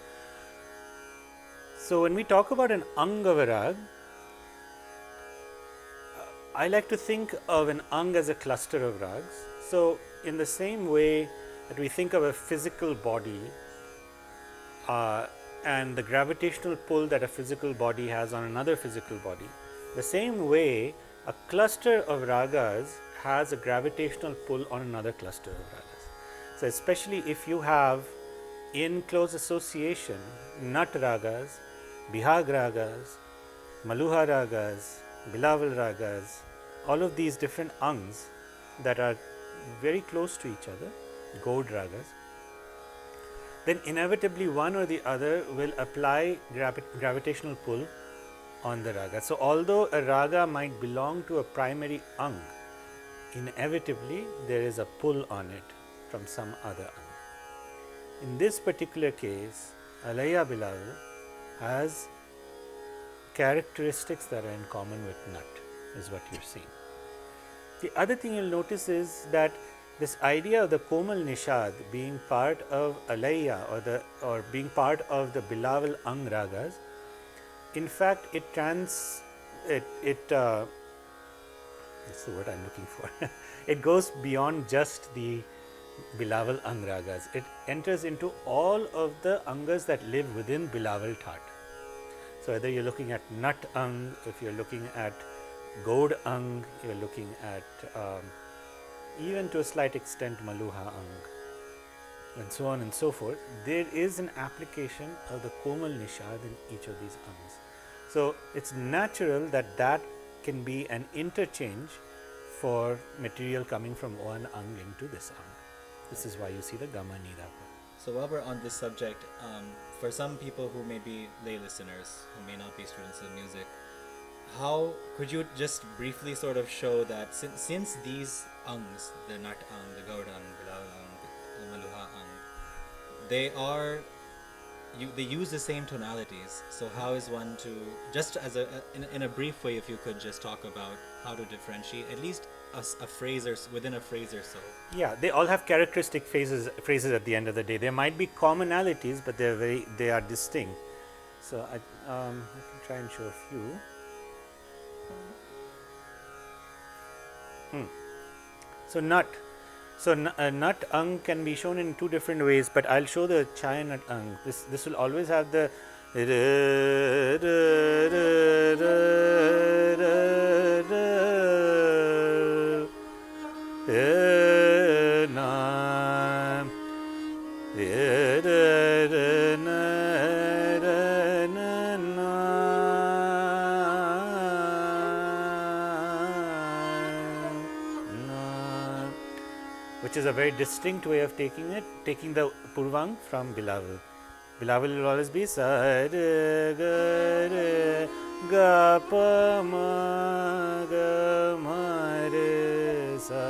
so when we talk about an ang of a rag, I like to think of an ang as a cluster of rags. So in the same way that we think of a physical body and the gravitational pull that a physical body has on another physical body, the same way a cluster of ragas has a gravitational pull on another cluster of ragas. So especially if you have in close association nut ragas, bihag ragas, maluha ragas, Bilawal ragas, all of these different angs that are very close to each other, Gaud ragas, then inevitably one or the other will apply gravitational pull on the raga. So although a raga might belong to a primary ang, inevitably there is a pull on it from some other ang. In this particular case, Alhaiya Bilawal has characteristics that are in common with nut, is what you're seeing. The other thing you'll notice is that this idea of the Komal Nishad being part of Alhaiya or being part of the Bilawal ang ragas, in fact that's the word I'm looking for. It goes beyond just the Bilawal ang ragas. It enters into all of the angas that live within Bilawal That. So whether you're looking at nut ang, if you're looking at Gaud ang, you're looking at even to a slight extent maluha ang, and so on and so forth, there is an application of the Komal Nishad in each of these angs. So it's natural that that can be an interchange for material coming from one ang into this ang. This is why you see the gama nida. So while we're on this subject, for some people who may be lay listeners, who may not be students of music, how could you just briefly sort of show that since these angs, the nat ang, the gaud ang, bilawal ang, the maluha ang, they use the same tonalities. So how is one to, just as in a brief way, if you could just talk about how to differentiate at least a phrase or within a phrase or so. Yeah, they all have characteristic phrases at the end of the day. There might be commonalities, but they are distinct. So I can try and show a few. So nut. So nut ang can be shown in two different ways, but I'll show the chai nut ang. This will always have the which is a very distinct way of taking the purvang from Bilawal. Bilawal will always be sa re ga re ga pa ma ga ma re sa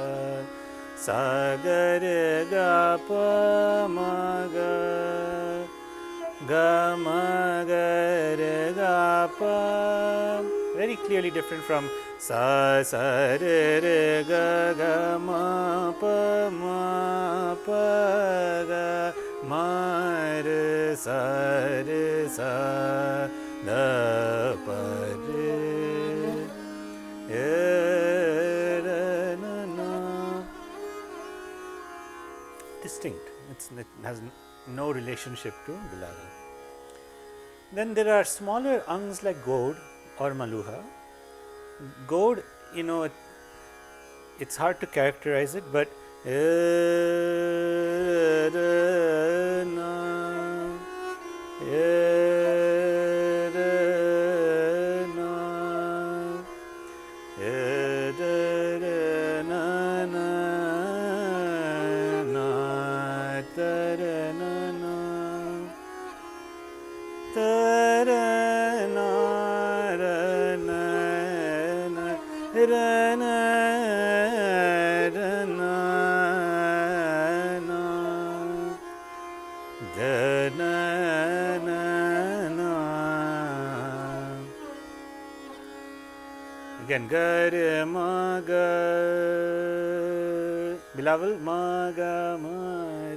sa ga re ga pa ma ga ma ga re ga pa. Very clearly different from sa sa re re ga ga ma pa ga ma re sa da pa re ra na na. Distinct. It has no relationship to Bilawal. Then there are smaller angs like gaud or maluha. Gaud, it's hard to characterize it, but again ga re ma ga Bilawal ma ga ma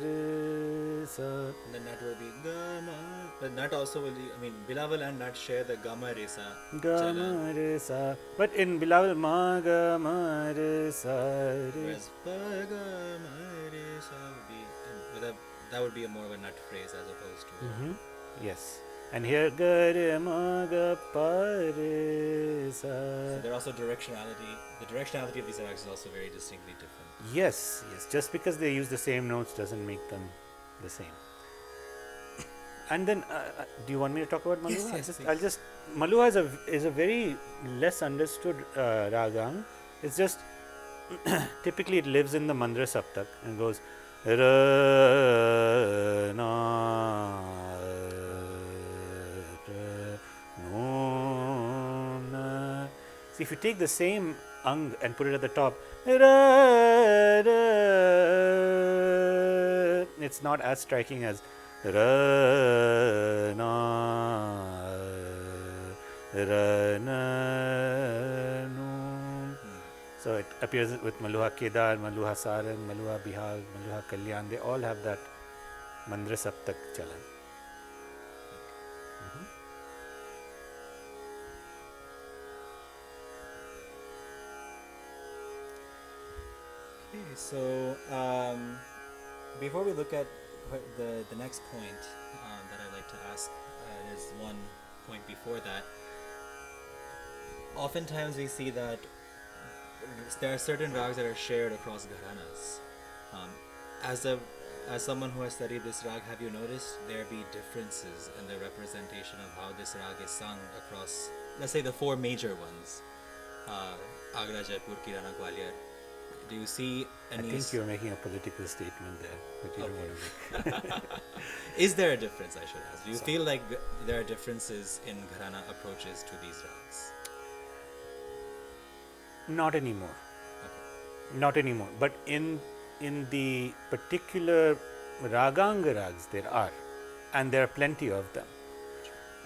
re sa. And then that will be gama, but that also will be, Bilawal and that share the gama re sa. Gama re sa. But in Bilawal ma ga ma re sa re. Whereas pa ga ma re sa would be, that would be more of a nut phrase as opposed to. Yes. And here ga re ma ga pa re sa. So there also directionality. The directionality of these ragas is also very distinctly different. Yes. Just because they use the same notes doesn't make them the same. And then, do you want me to talk about Maluha? Yes, Maluha is a very less understood ragang. It's just typically it lives in the Mandra Saptak and goes ra na no na. See, if you take the same ang and put it at the top, ra, it's not as striking as ra na no. So it appears with Maluha Kedar, Maluha Sarang, Maluha Bihag, Maluha Kalyan. They all have that Mandra Saptak chalan. Okay, so before we look at the next point that I'd like to ask, there's one point before that. Oftentimes we see that there are certain rags that are shared across gharanas. as someone who has studied this rag, have you noticed there be differences in the representation of how this rag is sung across, let's say, the four major ones? Agra, Jaipur, Kirana, Gwalior. Do you see any? I think you're making a political statement there, but you don't want to make. Is there a difference, I should ask? Do you feel like there are differences in Gharana approaches to these rags? Not anymore. Okay. Not anymore. But in the particular raganga rags there are, and there are plenty of them,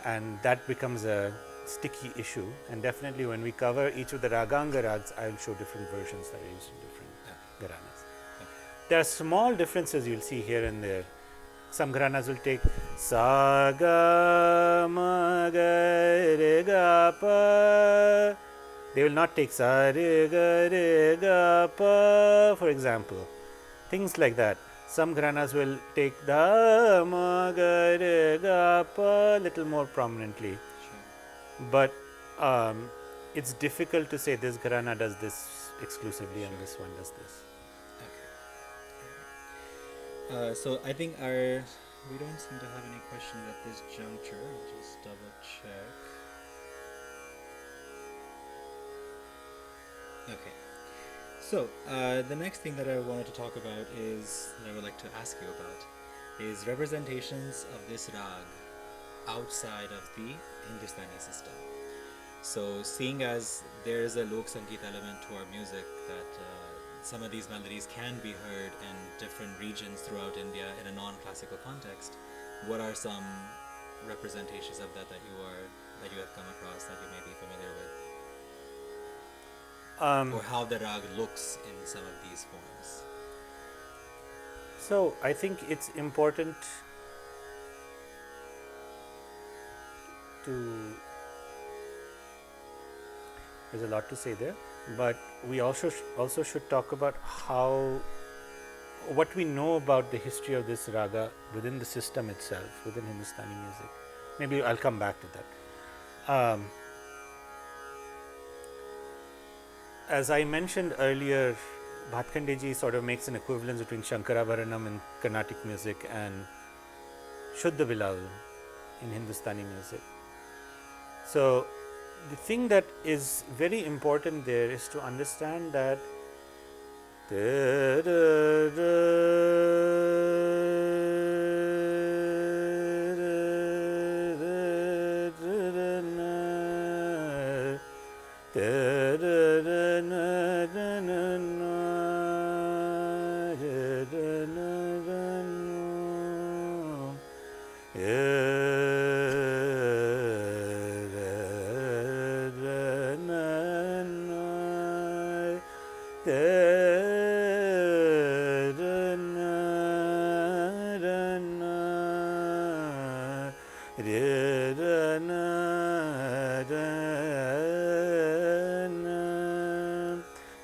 and that becomes a sticky issue. And definitely when we cover each of the raganga rags, I'll show different versions that are used in different gharanas. There are small differences you'll see here and there. Some gharanas will take sa ga ma ga re ga pa. They will not take sa re ga pa, for example. Things like that. Some gharanas will take da ma ga re ga pa little more prominently. Sure. But it's difficult to say this gharana does this exclusively and this one does this. Okay. So I think we don't seem to have any questions at this juncture. I'll just double check. Okay. So the next thing that I wanted to talk about that I would like to ask you about is representations of this rag outside of the Hindustani system. So seeing as there is a Lok Sangeet element to our music, that some of these melodies can be heard in different regions throughout India in a non-classical context, what are some representations of that you have come across that you may be familiar with? Or how the rag looks in some of these forms? So I think it's important there's a lot to say there, but we also should talk about what we know about the history of this raga within the system itself, within Hindustani music. Maybe I'll come back to that. As I mentioned earlier, Bhatkandeji sort of makes an equivalence between Shankarabharanam in Carnatic music and Shuddha Bilawal in Hindustani music. So the thing that is very important there is to understand that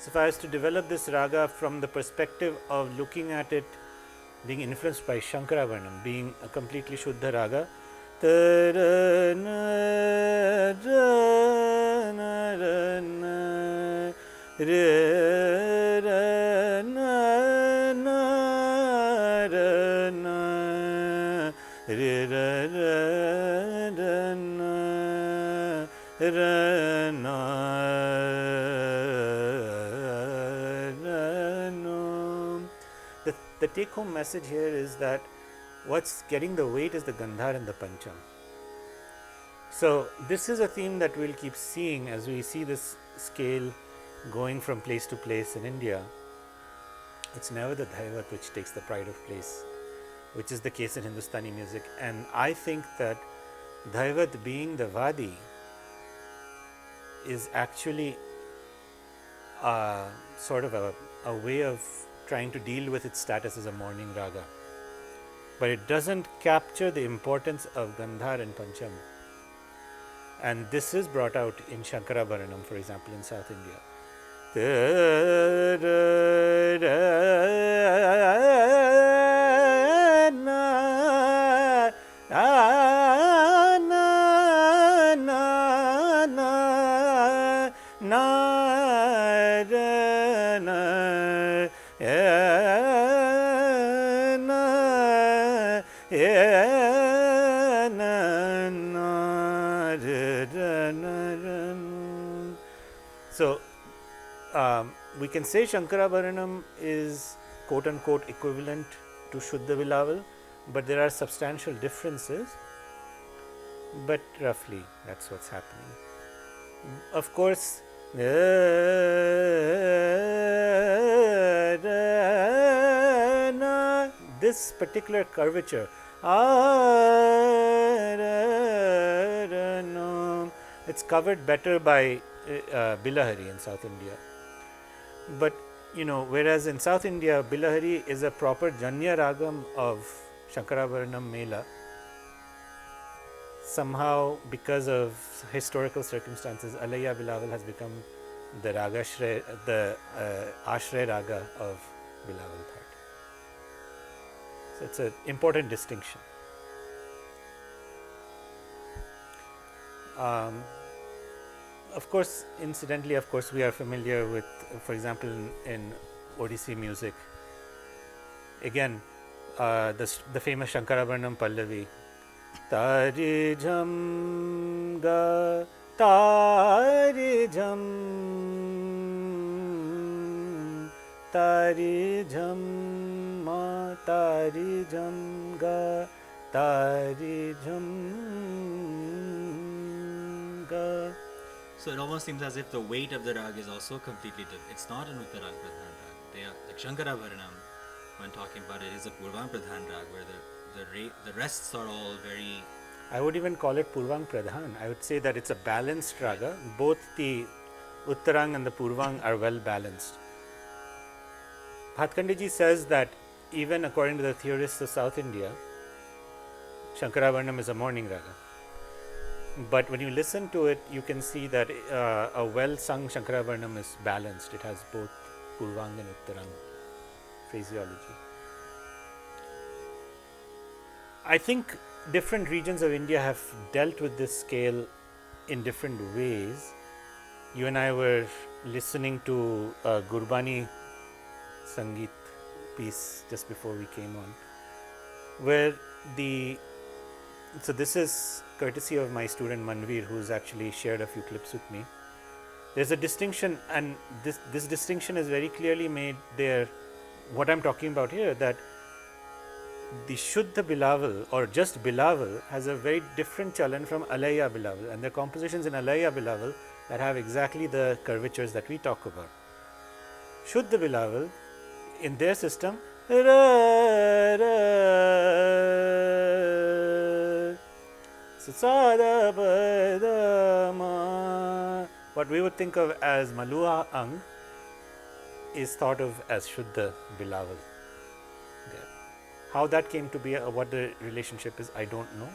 So if I was to develop this raga from the perspective of looking at it being influenced by Shankarabharanam, being a completely Shuddha raga, the take home message here is that what's getting the weight is the Gandhar and the Pancham. So this is a theme that we'll keep seeing as we see this scale going from place to place in India. It's never the Dhaivat which takes the pride of place, which is the case in Hindustani music. And I think that Dhaivat being the Vadi is actually sort of a way of trying to deal with its status as a morning raga. But it doesn't capture the importance of Gandhar and Pancham. And this is brought out in Shankarabharanam, for example, in South India. So we can say Shankarabharanam is quote unquote equivalent to Shuddha Bilawal, but there are substantial differences. But roughly, that's what's happening. Of course, this particular curvature, it's covered better by Bilahari in South India. But whereas in South India, Bilahari is a proper Janya Ragam of Shankarabharanam Mela, somehow because of historical circumstances, Alhaiya Bilawal has become the Ashray Raga of Bilawal Bhat. So it's an important distinction. Of course, incidentally, we are familiar with, for example, in Odissi music, again, the famous Shankarabharanam Pallavi, Tari jham ga, tari jham ma, tari jham ga, tari jham ga. So it almost seems as if the weight of the rag is also completely different. It's not an Uttarang Pradhan rag. They are, like Shankarabharanam, when talking about it, is a Purvang Pradhan rag, where the rests are all very... I would even call it Purvang Pradhan. I would say that it's a balanced raga. Both the Uttarang and the Purvang are well balanced. Bhatkandeji says that even according to the theorists of South India, Shankarabharanam is a morning raga. But when you listen to it, you can see that a well-sung Shankarabharanam is balanced. It has both Purvang and Uttarang phraseology. I think different regions of India have dealt with this scale in different ways. You and I were listening to a Gurbani Sangeet piece just before we came on, where so this is courtesy of my student Manveer, who's actually shared a few clips with me. There's a distinction, and this distinction is very clearly made there. What I'm talking about here, that the Shuddha Bilawal or just Bilawal has a very different chalan from Alhaiya Bilawal, and there are compositions in Alhaiya Bilawal that have exactly the curvatures that we talk about. Shuddha Bilawal, in their system, what we would think of as Malua Ang is thought of as Shuddha Bilawal. How that came to be, what the relationship is, I don't know,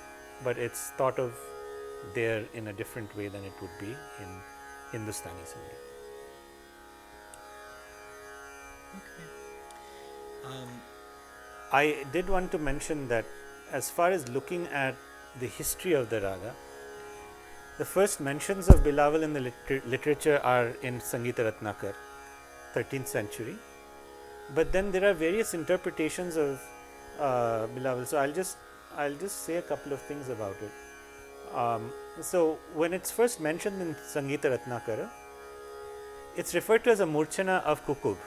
but it's thought of there in a different way than it would be in Hindustani Sangeet. Okay. I did want to mention that as far as looking at the history of the raga, the first mentions of Bilawal in the literature are in Sangeeta Ratnakar, 13th century, but then there are various interpretations of Bilawal. So I'll just say a couple of things about it. So when it's first mentioned in Sangeeta Ratnakara, it's referred to as a murchana of Kukub.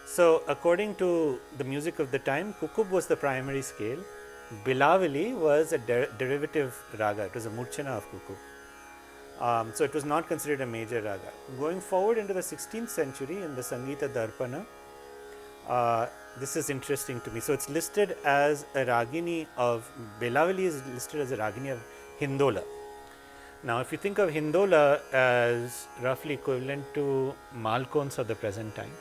So according to the music of the time, Kukub was the primary scale. Bilawali was a derivative raga. It was a murchana of Kukub. So it was not considered a major raga. Going forward into the 16th century in the Sangeeta Darpana, this is interesting to me. So it's listed as a ragini of, Bilawali is listed as a ragini of Hindola. Now if you think of Hindola as roughly equivalent to Malkons of the present time,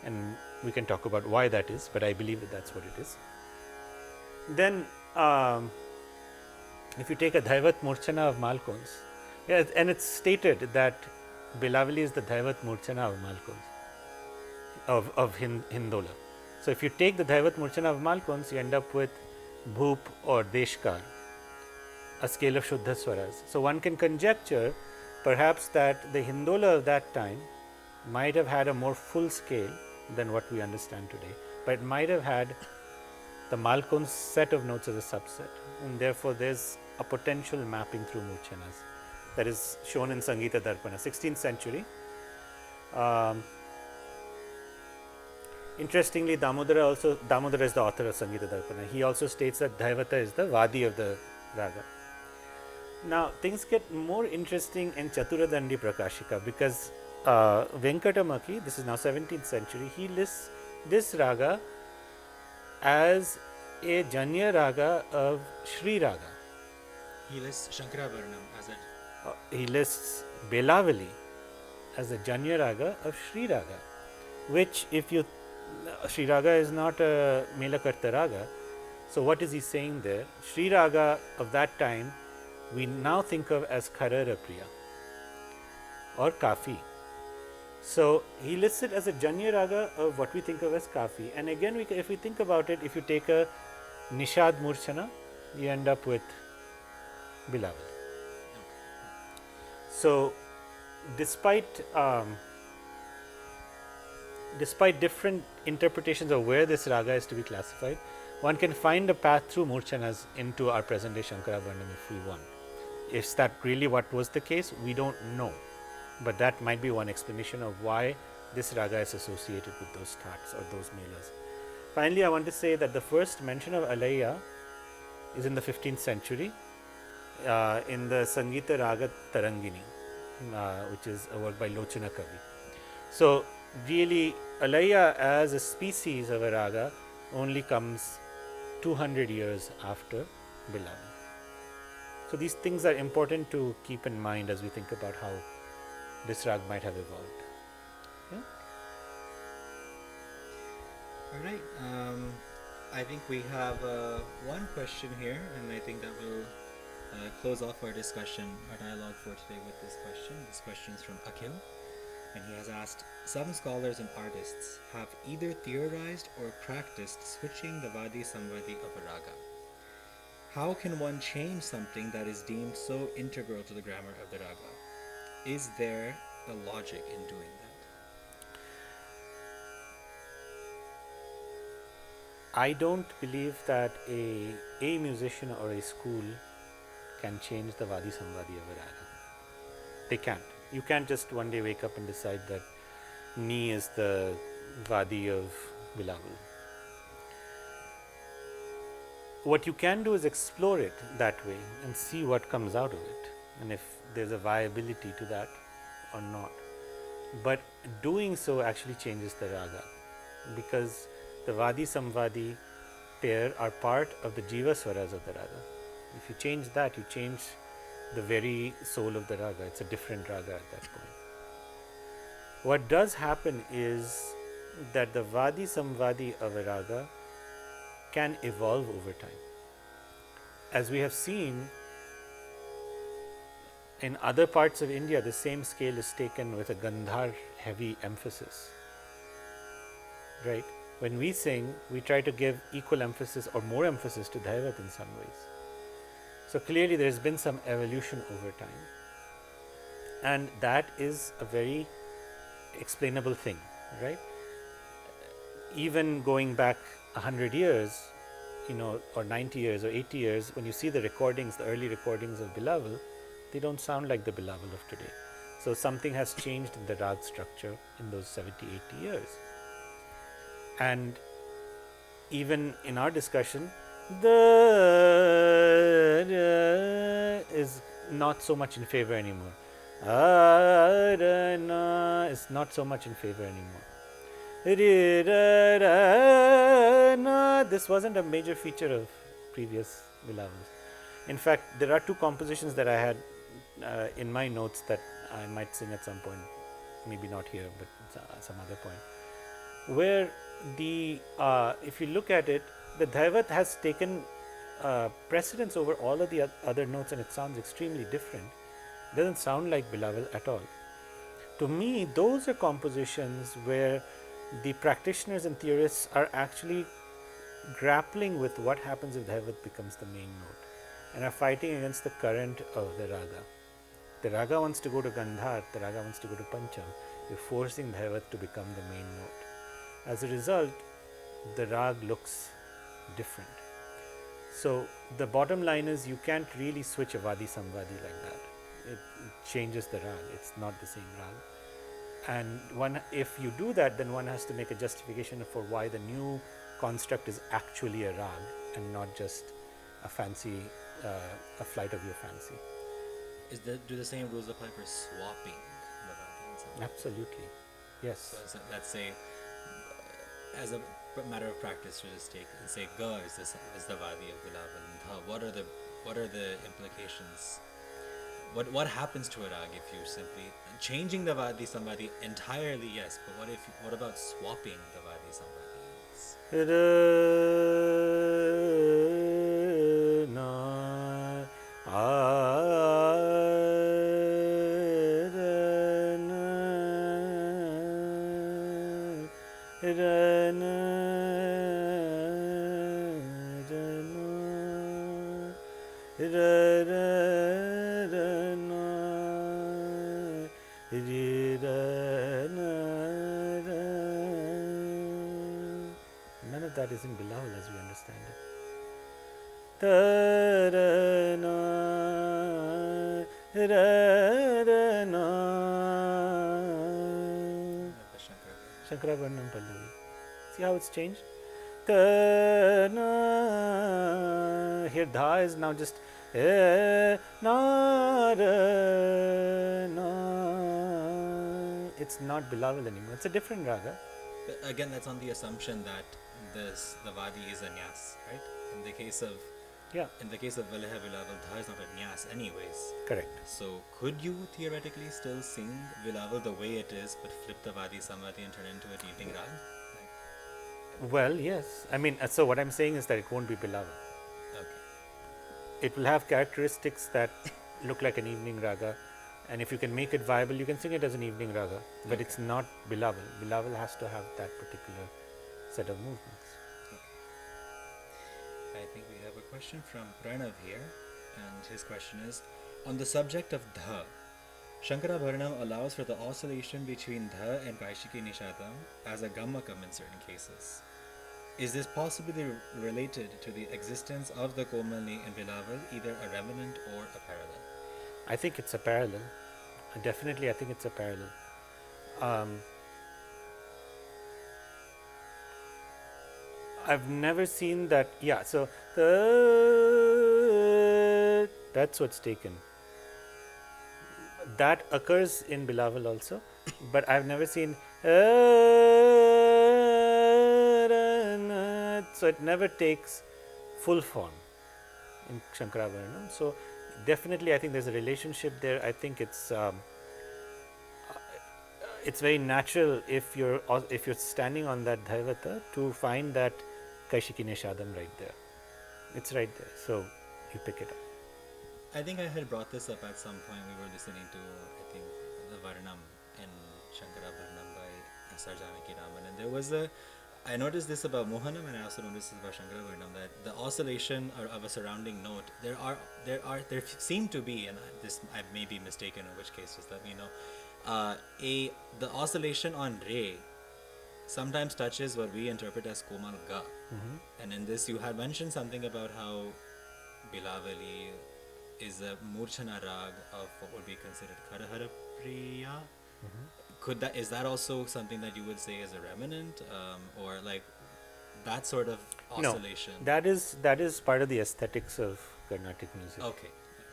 and we can talk about why that is, but I believe that that's what it is. Then if you take a Dhaivat Murchana of Malkons, and it's stated that Bilawali is the Dhaivat Murchana of Malkons, of Hindola. So if you take the Dhaivat Murchana of Malkons, you end up with Bhoop or Deshkar, a scale of Shuddha Swaras. So one can conjecture perhaps that the Hindola of that time might have had a more full scale than what we understand today, but it might have had the Malkons set of notes as a subset, and therefore there's a potential mapping through Murchanas that is shown in Sangeeta Darpana, 16th century. Um, Interestingly, Damodara is the author of Sangita Darpana. He also states that Dhaivata is the Vadi of the raga. Now things get more interesting in Chaturadandi Prakashika because Venkatamaki, this is now 17th century, he lists this raga as a Janya raga of Sri Raga. He lists Shankaravarnam as a. He lists Belavali as a Janya raga of Sri Raga, which if you Sri Raga is not a Melakarta raga. So what is he saying there? Sri Raga of that time we now think of as Kharara Priya or Kafi. So he lists it as a Janya raga of what we think of as Kafi. And again, if we think about it, if you take a Nishad Murchana, you end up with Bilawal. So despite different interpretations of where this raga is to be classified, one can find a path through Murchanas into our present day Shankaravarnam if we want. Is that really what was the case? We don't know. But that might be one explanation of why this raga is associated with those thats or those melas. Finally, I want to say that the first mention of Alhaiya is in the 15th century in the Sangita Raga Tarangini, which is a work by Lochana Kavi. So, really, Alhaiya as a species of a raga only comes 200 years after Bilawal. So, these things are important to keep in mind as we think about how this rag might have evolved. Yeah? All right. I think we have one question here, and I think that will close off our discussion, our dialogue for today with this question. This question is from Akhil, and he has asked, some scholars and artists have either theorized or practiced switching the vadi sambhati of a raga. How can one change something that is deemed so integral to the grammar of the raga? Is there a logic in doing that? I don't believe that a musician or a school can change the vadi sambhati of a raga. They can't. You can't just one day wake up and decide that Ni is the vadi of Bilawal. What you can do is explore it that way and see what comes out of it, and if there's a viability to that or not. But doing so actually changes the raga, because the vadi samvadi pair are part of the jiva swaras of the raga. If you change that, you change the very soul of the raga. It's a different raga at that point. What does happen is that the vadi samvadi of a raga can evolve over time. As we have seen, in other parts of India, the same scale is taken with a Gandhar heavy emphasis. Right? When we sing, we try to give equal emphasis or more emphasis to Dhaivat in some ways. So clearly there has been some evolution over time. And that is a very explainable thing, right? Even going back 100 years, or 90 years or 80 years, when you see the recordings, the early recordings of Bilawal, they don't sound like the Bilawal of today. So something has changed in the rag structure in those 70, 80 years. And even in our discussion, the is not so much in favor anymore. Is not so much in favor anymore. This wasn't a major feature of previous Bilawals. In fact, there are two compositions that I had in my notes that I might sing at some point, maybe not here, but some other point, where if you look at it, the Dhaivat has taken precedence over all of the other notes, and it sounds extremely different. It doesn't sound like Bilawal at all. To me, those are compositions where the practitioners and theorists are actually grappling with what happens if Dhaivat becomes the main note, and are fighting against the current of the raga. The raga wants to go to Gandhar, the raga wants to go to Pancham. You're forcing Dhaivat to become the main note. As a result, the rag looks different. So the bottom line is, you can't really switch a vadi samvadi like that. It changes the rag. It's not the same rag. And if you do that, then one has to make a justification for why the new construct is actually a rag and not just a fancy, a flight of your fancy. Do the same rules apply for swapping the vadi and sambhati? Absolutely, yes. So let's say, as a matter of practice, to just take and say ga is the vadi of Bilawal and dha. What are the implications? What happens to a rag if you simply changing the vadi sambhati entirely? Yes, but what about swapping the vadi sambhati? None of that is in Bilawal as we understand it. Shankara Varnam Pallavi. See how it's changed? Here dha is now just it's not Bilawal anymore. It's a different raga. But again, that's on the assumption that the vadi is a nyas, right? In the case of Raga Alhaiya Bilawal, dha is not a nyas anyways. Correct. So could you theoretically still sing Bilawal the way it is, but flip the vadi sambhati and turn it into a evening rag? Well, yes. I mean, so what I'm saying is that it won't be Bilawal. Okay. It will have characteristics that look like an evening raga, and if you can make it viable, you can sing it as an evening raga, but it's not Bilawal. Bilawal has to have that particular set of movements. I think we have a question from Pranav here, and his question is, on the subject of dha, Shankara Bharanam allows for the oscillation between dha and kaishiki nishadam as a gammakam in certain cases. Is this possibly related to the existence of the komalni in Bilawal, either a remnant or a parallel? I think it's a parallel. Definitely, I think it's a parallel. I've never seen that. Yeah, so that's what's taken. That occurs in Bilawal also, but I've never seen. So it never takes full form in Shankara Bharanam. So definitely, I think there's a relationship there. I think it's very natural if you're standing on that dhaivata to find that kaishiki nishadam right there. It's right there, so you pick it up. I think I had brought this up at some point. We were listening to, I think, the Varnam in Shankara Bharanam by S.R. Janaki Raman, and there was I noticed this about Mohanam, and I also noticed this about Shankara Bharanam, that the oscillation of a surrounding note, there seem to be, and I may be mistaken, in which case just let me know, the oscillation on re sometimes touches what we interpret as komal ga. And in this you had mentioned something about how Bilawali is a murchana rag of what would be considered Karahara Priya. Is that also something that you would say is a remnant, or like that sort of oscillation? No, that is part of the aesthetics of Carnatic music. Okay.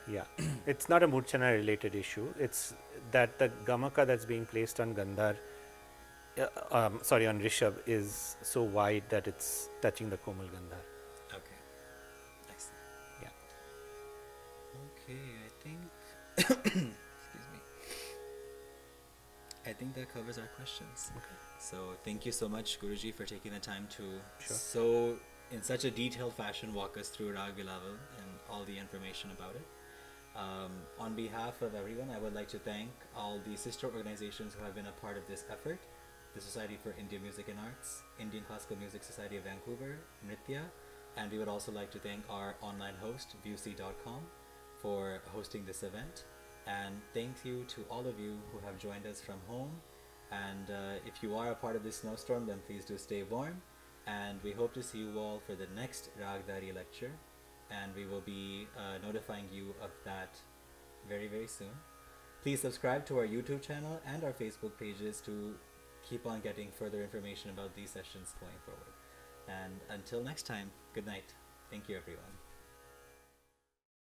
Yeah, it's not a murchana related issue. It's that the gamaka that's being placed on Gandhar, on rishabh, is so wide that it's touching the komal Gandhar. Okay. Excellent. Yeah. Okay, I think excuse me. I think that covers our questions. Okay. So thank you so much, Guruji, for taking the time to in such a detailed fashion walk us through Raga Bilawal and all the information about it. On behalf of everyone, I would like to thank all the sister organizations who have been a part of this effort: the Society for Indian Music and Arts, Indian Classical Music Society of Vancouver, Nritya, and we would also like to thank our online host, viewc.com, for hosting this event. And thank you to all of you who have joined us from home. And if you are a part of this snowstorm, then please do stay warm. And we hope to see you all for the next Ragadari lecture. And we will be notifying you of that very, very soon. Please subscribe to our YouTube channel and our Facebook pages to keep on getting further information about these sessions going forward. And until next time, good night. Thank you, everyone.